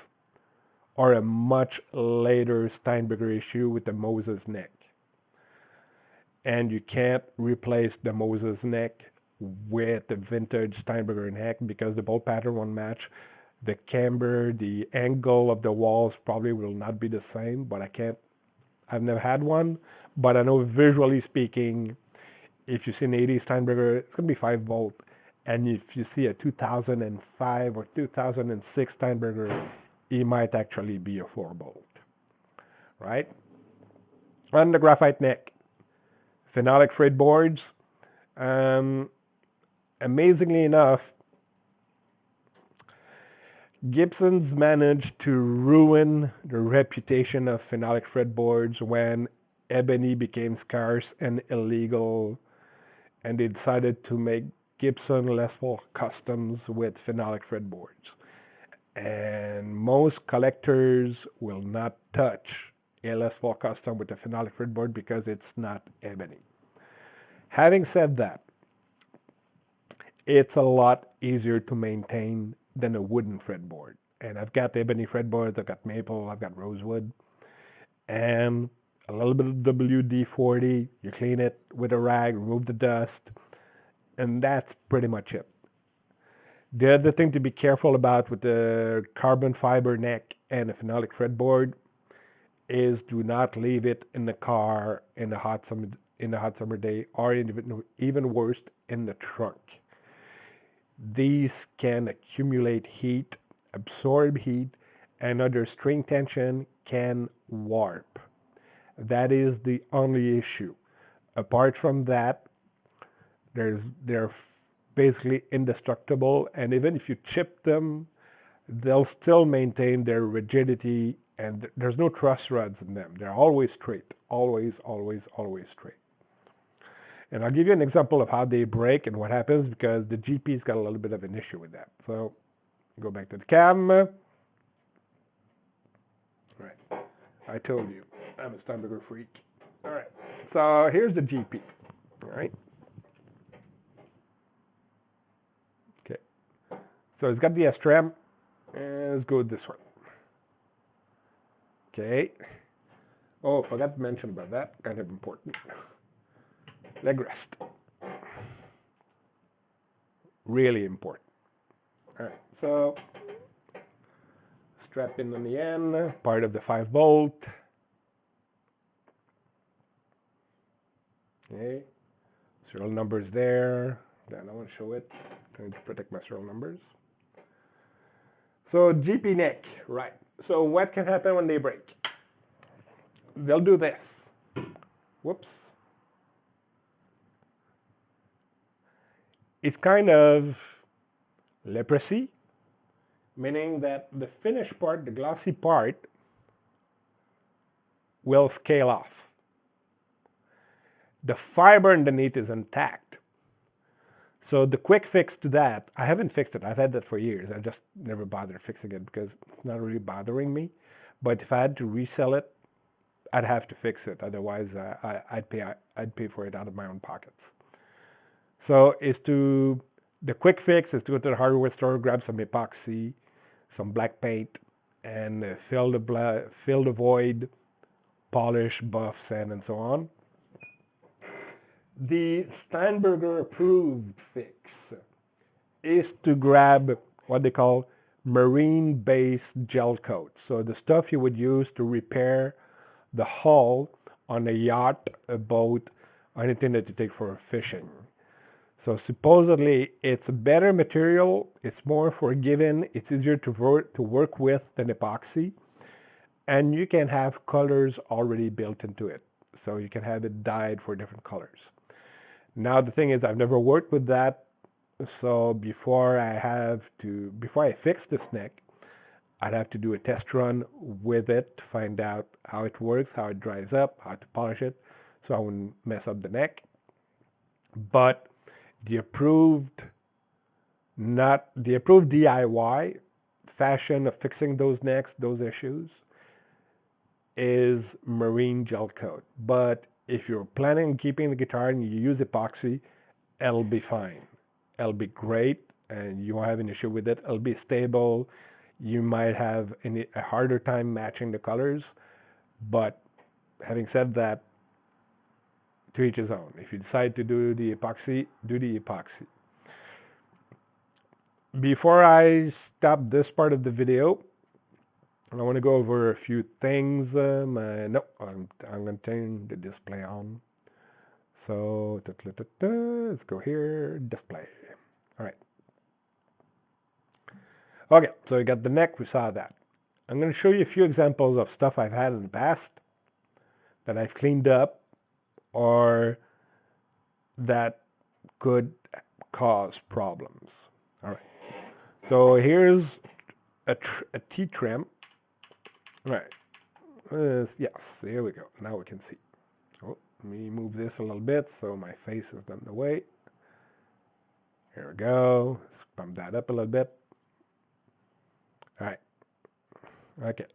or a much later Steinberger issue with the Moses neck. And you can't replace the Moses neck with the vintage Steinberger neck because the bolt pattern won't match. The camber, the angle of the walls probably will not be the same, but I've never had one, but I know visually speaking, if you see an 80 Steinberger, it's going to be 5-bolt. And if you see a 2005 or 2006 Steinberger, it might actually be a 4-bolt, right? On the graphite neck, phenolic freight boards. Amazingly enough, Gibson's managed to ruin the reputation of phenolic fretboards when ebony became scarce and illegal, and they decided to make Gibson Les Paul customs with phenolic fretboards. And most collectors will not touch a Les Paul custom with a phenolic fretboard because it's not ebony. Having said that, it's a lot easier to maintain than a wooden fretboard. And I've got ebony fretboards, I've got maple, I've got rosewood, and a little bit of WD-40. You clean it with a rag, remove the dust, and that's pretty much it. The other thing to be careful about with the carbon fiber neck and a phenolic fretboard is do not leave it in the car in the hot summer day, or even worse, in the trunk. These can accumulate heat, absorb heat, and under string tension can warp. That is the only issue. Apart from that, they're basically indestructible, and even if you chip them, they'll still maintain their rigidity, and there's no truss rods in them. They're always straight, always, always, always straight. And I'll give you an example of how they break and what happens because the GP's got a little bit of an issue with that. So go back to the cam. All right. I told you, I'm a Steinberger freak. All right. So here's the GP. All right. Okay. So it's got the S-Trem. And let's go with this one. Okay. Oh, forgot to mention about that. Kind of important. Leg rest. Really important. All right. So strap in on the end, part of the 5 bolt. Okay. Serial numbers there. Then I want to show it. Trying to protect my serial numbers. So GP neck, right. So what can happen when they break? They'll do this. Whoops. It's kind of leprosy, meaning that the finished part, the glossy part, will scale off. The fiber underneath is intact. So the quick fix to that, I haven't fixed it. I've had that for years. I just never bothered fixing it because it's not really bothering me. But if I had to resell it, I'd have to fix it. Otherwise, I'd pay for it out of my own pockets. So the quick fix is to go to the hardware store, grab some epoxy, some black paint, and fill the void, polish, buff, sand, and so on. The Steinberger approved fix is to grab what they call marine-based gel coat. So the stuff you would use to repair the hull on a yacht, a boat, or anything that you take for fishing. So supposedly it's a better material, it's more forgiving, it's easier to work with than epoxy, and you can have colors already built into it. So you can have it dyed for different colors. Now the thing is, I've never worked with that, so before I fix this neck, I'd have to do a test run with it to find out how it works, how it dries up, how to polish it, so I wouldn't mess up the neck. But the approved DIY fashion of fixing those necks, those issues, is marine gel coat. But if you're planning on keeping the guitar and you use epoxy, it'll be fine. It'll be great, and you won't have an issue with it. It'll be stable. You might have a harder time matching the colors, but having said that, to each his own. If you decide to do the epoxy, do the epoxy. Before I stop this part of the video, I want to go over a few things. No, I'm going to turn the display on. So let's go here, display. All right. Okay, so we got the neck, we saw that. I'm going to show you a few examples of stuff I've had in the past that I've cleaned up or that could cause problems. All right. So here's a Trem. All right. Yes, there we go. Now we can see. Oh, let me move this a little bit so my face is not in the way. Here we go. Let's bump that up a little bit. All right. Okay.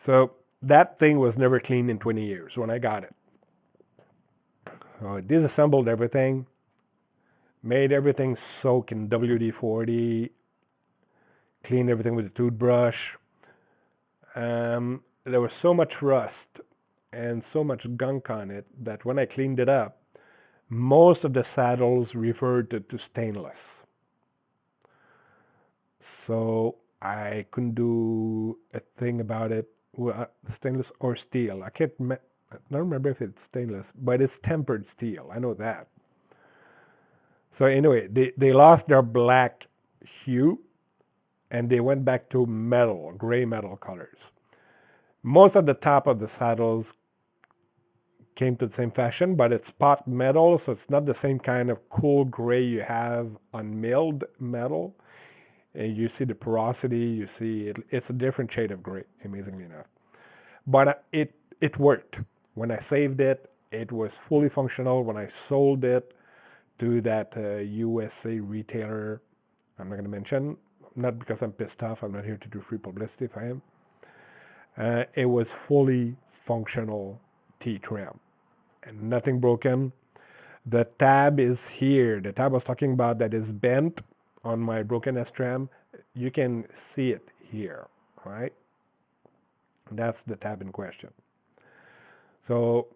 So that thing was never cleaned in 20 years when I got it. So I disassembled everything, made everything soak in WD-40, cleaned everything with a toothbrush. There was so much rust and so much gunk on it that when I cleaned it up, most of the saddles reverted to stainless. So I couldn't do a thing about it. Stainless or steel. I don't remember if it's stainless, but it's tempered steel. I know that. So anyway, they lost their black hue and they went back to metal, gray metal colors. Most of the top of the saddles came to the same fashion, but it's spot metal, so it's not the same kind of cool gray you have on milled metal. And you see the porosity, you see it's a different shade of gray, amazingly enough. But it worked. When I saved it, it was fully functional. When I sold it to that USA retailer, I'm not going to mention, not because I'm pissed off, I'm not here to do free publicity if I am. It was fully functional T-Trem and nothing broken. The tab is here. The tab I was talking about that is bent on my broken S-Trem, you can see it here, right? That's the tab in question. So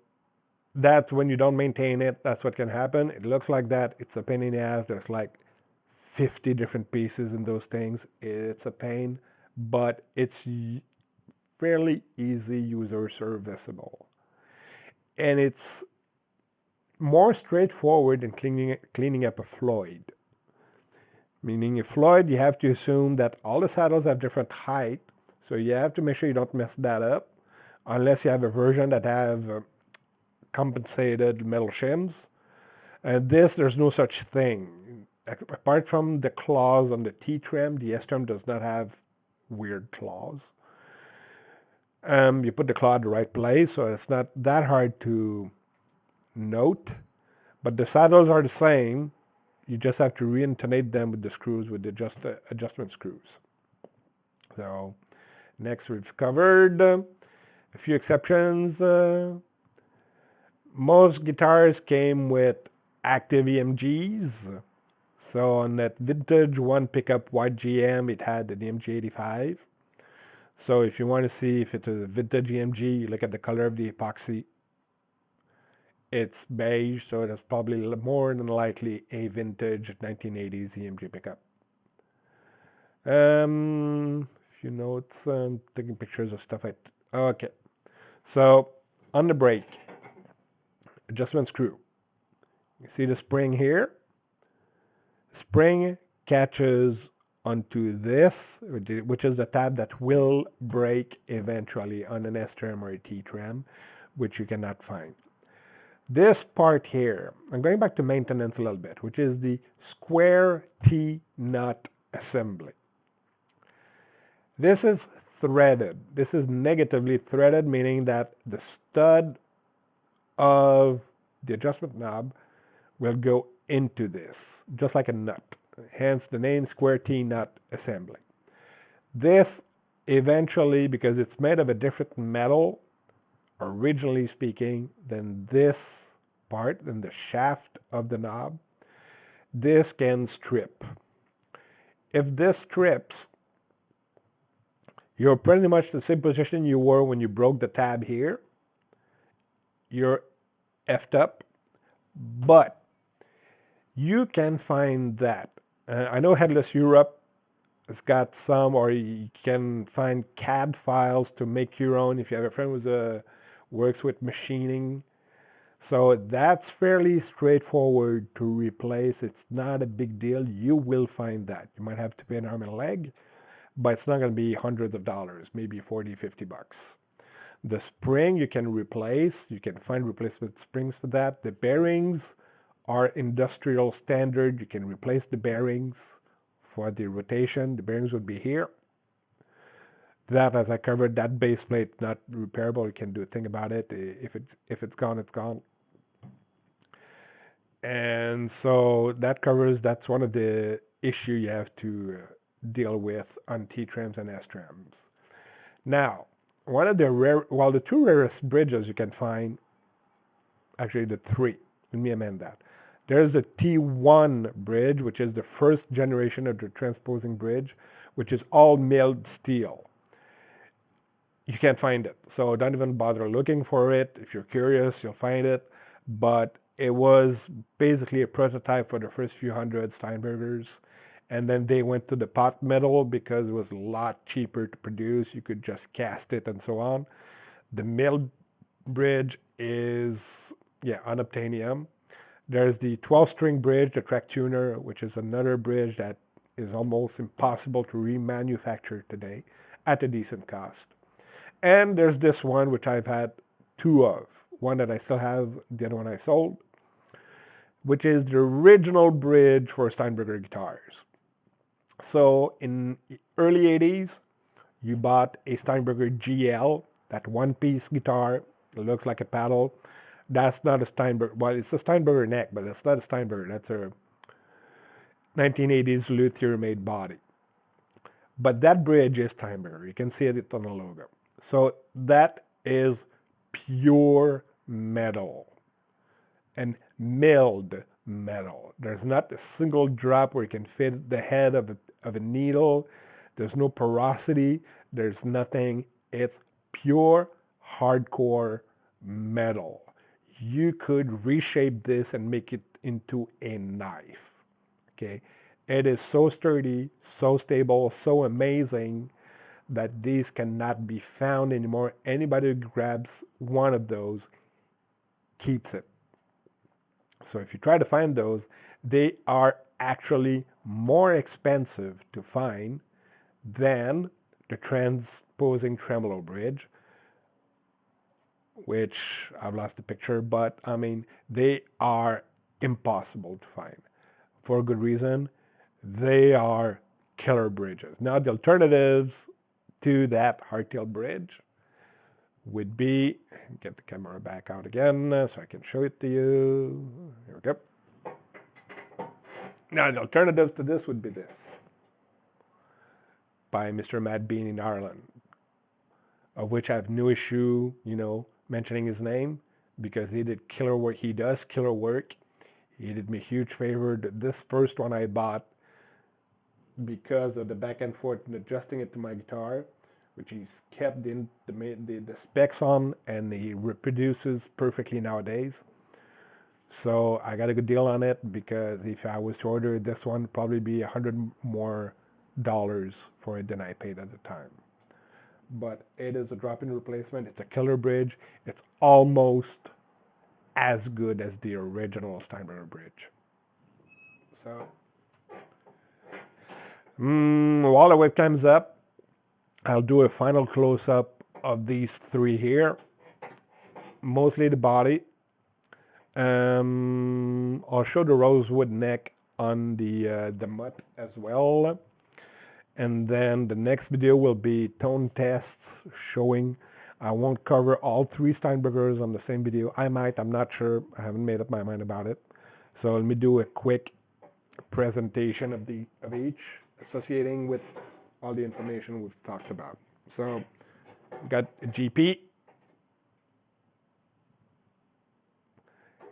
that's when you don't maintain it, that's what can happen. It looks like that. It's a pain in the ass. There's like 50 different pieces in those things. It's a pain, but it's fairly easy user serviceable. And it's more straightforward than cleaning up a Floyd. Meaning a Floyd, you have to assume that all the saddles have different height, so you have to make sure you don't mess that up, unless you have a version that have compensated metal shims. And this, there's no such thing. Apart from the claws on the T trim, the S trim does not have weird claws. You put the claw at the right place, so it's not that hard to note. But the saddles are the same. You just have to reintonate them with the screws, with the adjustment screws. So next we've covered a few exceptions. Most guitars came with active EMGs. So on that vintage one pickup white GM, it had an EMG 85. So if you want to see if it's a vintage EMG, you look at the color of the epoxy. It's beige, so it's probably more than likely a vintage 1980s EMG pickup. A few notes, taking pictures of stuff. Okay, so on the brake, adjustment screw. You see the spring here? Spring catches onto this, which is the tab that will break eventually on an S trim or a T trim, which you cannot find. This part here, I'm going back to maintenance a little bit, which is the square T nut assembly. This is threaded. This is negatively threaded, meaning that the stud of the adjustment knob will go into this, just like a nut. Hence the name square T nut assembly. This eventually, because it's made of a different metal, originally speaking, than this part, than the shaft of the knob, this can strip. If this strips, you're pretty much the same position you were when you broke the tab here. You're effed up, but you can find that. I know Headless Europe has got some, or you can find CAD files to make your own if you have a friend who works with machining. So that's fairly straightforward to replace. It's not a big deal. You will find that. You might have to pay an arm and a leg, but it's not going to be hundreds of dollars, maybe 40, 50 bucks. The spring you can replace. You can find replacement springs for that. The bearings are industrial standard. You can replace the bearings for the rotation. The bearings would be here. That, as I covered, that base plate not repairable. You can do a thing about it. If it's gone, it's gone. And so that covers. That's one of the issue you have to deal with on T trims and S trims. Now, one of the two rarest bridges you can find, actually the three. Let me amend that. There's a T1 bridge, which is the first generation of the transposing bridge, which is all milled steel. You can't find it, so don't even bother looking for it. If you're curious, you'll find it. But it was basically a prototype for the first few hundred Steinbergers, and then they went to the pot metal because it was a lot cheaper to produce. You could just cast it and so on. The milled bridge is, unobtainium. There's the 12-string bridge, the track tuner, which is another bridge that is almost impossible to remanufacture today at a decent cost. And there's this one, which I've had two of. One that I still have, the other one I sold, which is the original bridge for Steinberger guitars. So in early 80s, you bought a Steinberger GL, that one-piece guitar. It looks like a paddle. That's not a Steinberger. Well, it's a Steinberger neck, but it's not a Steinberger. That's a 1980s luthier-made body. But that bridge is Steinberger. You can see it on the logo. So that is pure metal and milled metal. There's not a single drop where you can fit the head of a needle. There's no porosity. There's nothing. It's pure hardcore metal. You could reshape this and make it into a knife. Okay, it is so sturdy, so stable, so amazing that these cannot be found anymore. Anybody who grabs one of those keeps it. So if you try to find those, they are actually more expensive to find than the transposing tremolo bridge, which I've lost the picture, but I mean, they are impossible to find for a good reason. They are killer bridges. Now, the alternatives to that hardtail bridge would be, get the camera back out again so I can show it to you. Here we go. Now, the alternatives to this would be this by Mr. Matt Bean in Ireland, of which I have no issue, mentioning his name because he did killer work. He does killer work. He did me a huge favor. This first one I bought because of the back and forth and adjusting it to my guitar, which he's kept in the specs on, and he reproduces perfectly nowadays. So I got a good deal on it because if I was to order this one, it'd probably be $100 more for it than I paid at the time. But it is a drop-in replacement. It's a killer bridge. It's almost as good as the original Steinberger bridge. So while the webcam's up, I'll do a final close-up of these three here. Mostly the body. I'll show the rosewood neck on the mutt as well. And then the next video will be tone tests showing. I won't cover all three Steinbergers on the same video. I might, I'm not sure. I haven't made up my mind about it. So let me do a quick presentation of each, associating with all the information we've talked about. So got a GP.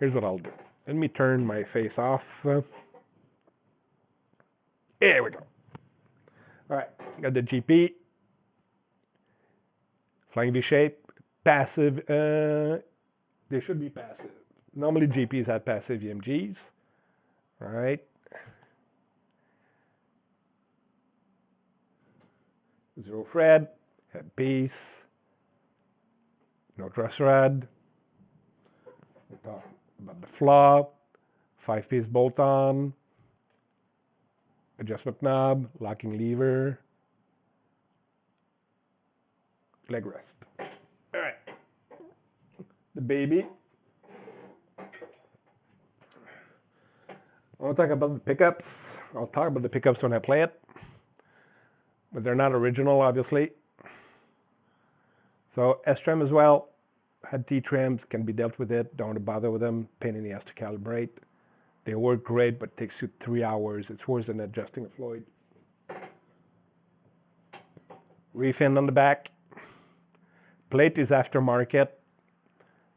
Here's what I'll do. Let me turn my face off. Here we go. All right, got the GP, flying V shape, passive. They should be passive. Normally GPs have passive EMGs. All right. Zero fret, headpiece, no truss rod. We talk about the flaw, 5-piece bolt-on, adjustment knob, locking lever, leg rest. All right, the baby. I want to talk about the pickups. I'll talk about the pickups when I play it, but they're not original, obviously. So S-Trem as well. Had T-Trems, can be dealt with it. Don't bother with them. Pain in the ass to calibrate. They work great, but it takes you 3 hours. It's worse than adjusting a Floyd. Reef end on the back. Plate is aftermarket,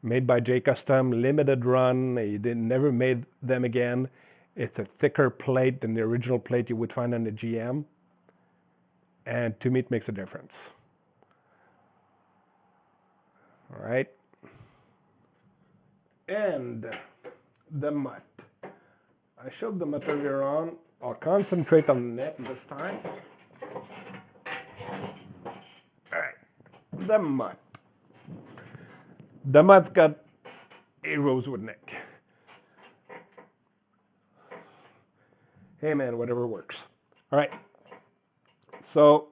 made by J Custom, limited run. They never made them again. It's a thicker plate than the original plate you would find on the GM. And to me, it makes a difference. All right. And the mutt. I showed the mutt earlier on. I'll concentrate on the neck this time. All right. The mutt. The mutt's got a rosewood neck. Hey man, whatever works. All right. So,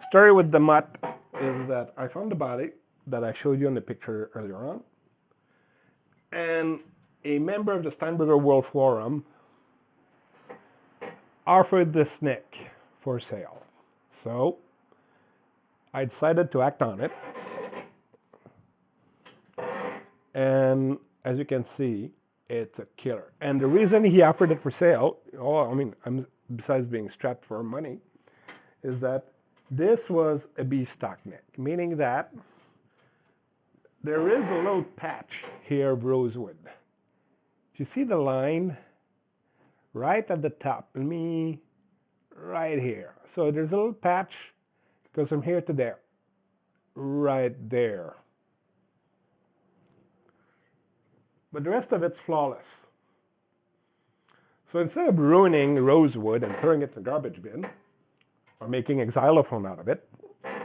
story with the mutt is that I found the body that I showed you in the picture earlier on. And a member of the Steinberger World Forum offered this neck for sale. So, I decided to act on it. And as you can see, it's a killer. And the reason he offered it for sale, besides being strapped for money, is that this was a B-stock neck, meaning that there is a little patch here of rosewood. If you see the line right at the top, right here. So there's a little patch, goes from here to there. right there. But the rest of it's flawless. So instead of ruining rosewood and throwing it in the garbage bin, or making a xylophone out of it,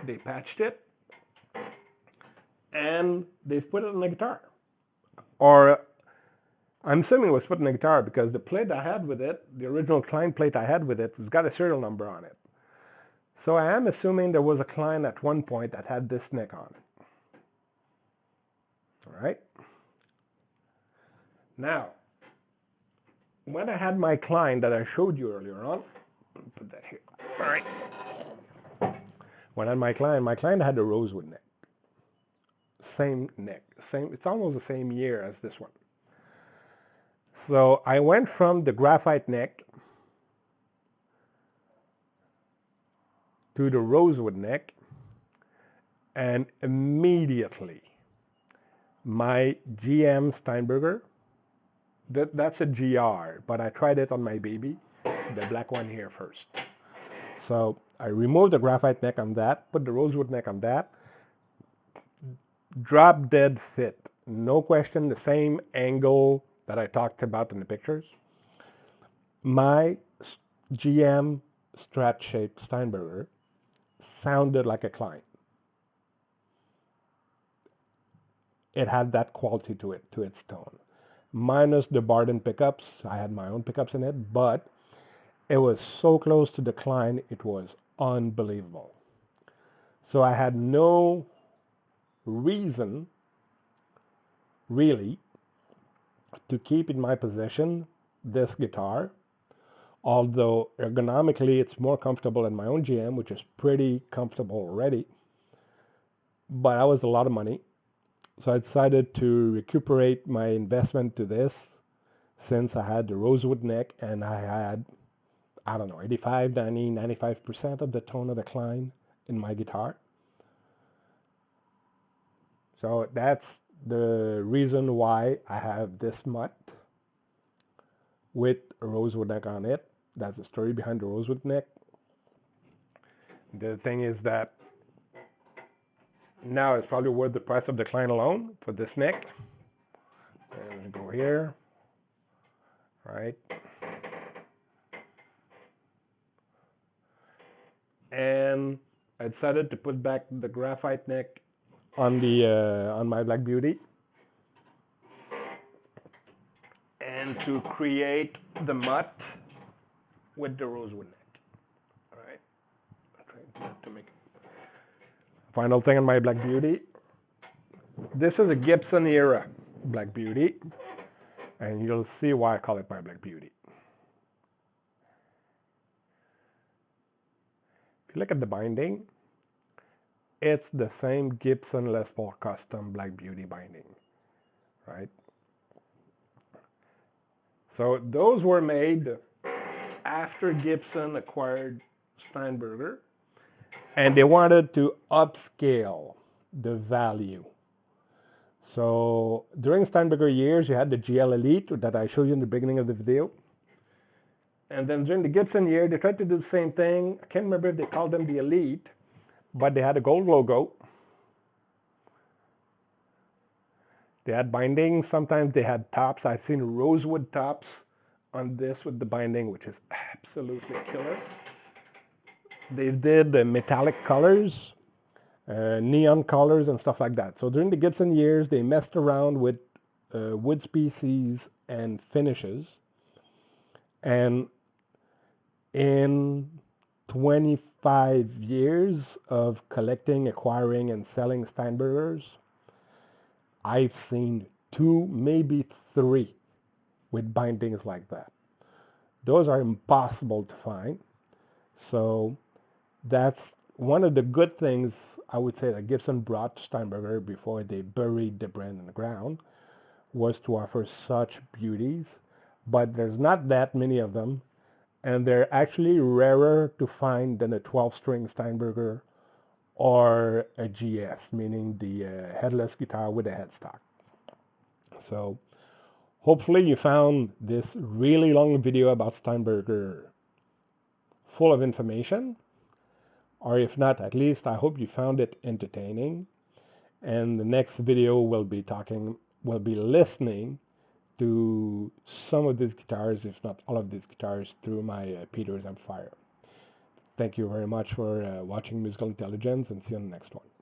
they patched it and they've put it on the guitar. Or I'm assuming it was put in the guitar because the plate I had with it, the original Klein plate I had with it, has got a serial number on it. So I am assuming there was a Klein at one point that had this neck on it. All right. Now, when I had my Klein that I showed you earlier on, put that here. All right. When I had my Klein had a rosewood neck. Same neck. It's almost the same year as this one. So I went from the graphite neck to the rosewood neck, and immediately my GM Steinberger, that's a GR, but I tried it on my baby, the black one here first. So I removed the graphite neck on that, put the rosewood neck on that, drop dead fit, no question, the same angle that I talked about in the pictures. My GM Strat-shaped Steinberger sounded like a Klein. It had that quality to it, to its tone. Minus the Barden pickups, I had my own pickups in it, but it was so close to the Klein, it was unbelievable. So I had no reason, really, to keep in my possession this guitar, although ergonomically it's more comfortable than my own GM, which is pretty comfortable already, but that was a lot of money. So I decided to recuperate my investment to this, since I had the rosewood neck and I had, I don't know, 85, 90, 95% of the tone of the Klein in my guitar. So that's the reason why I have this mutt with a rosewood neck on it. That's the story behind the rosewood neck. The thing is that now it's probably worth the price of the Klein alone for this neck. And go here, right? And I decided to put back the graphite neck on the on my Black Beauty, and to create the mutt with the rosewood neck. All right. I'm trying to make it. Final thing on my Black Beauty. This is a Gibson era Black Beauty, and you'll see why I call it my Black Beauty. If you look at the binding, it's the same Gibson Les Paul Custom Black Beauty binding, right? So those were made after Gibson acquired Steinberger, and they wanted to upscale the value. So during Steinberger years, you had the GL Elite that I showed you in the beginning of the video. And then during the Gibson year, they tried to do the same thing. I can't remember if they called them the Elite, but they had a gold logo. They had bindings. Sometimes they had tops. I've seen rosewood tops on this with the binding, which is absolutely killer. They did the metallic colors, neon colors and stuff like that. So during the Gibson years, they messed around with wood species and finishes. And in 25 years of collecting, acquiring, and selling Steinbergers, I've seen 2, maybe 3 with bindings like that. Those are impossible to find. So that's one of the good things I would say that Gibson brought to Steinberger before they buried the brand in the ground, was to offer such beauties. But there's not that many of them, and they're actually rarer to find than a 12-string Steinberger or a GS, meaning the headless guitar with a headstock. So hopefully you found this really long video about Steinberger full of information. or if not, at least I hope you found it entertaining. And the next video will be listening to some of these guitars, if not all of these guitars, through my Peters amplifier. Thank you very much for watching Musical Intelligence, and see you on the next one.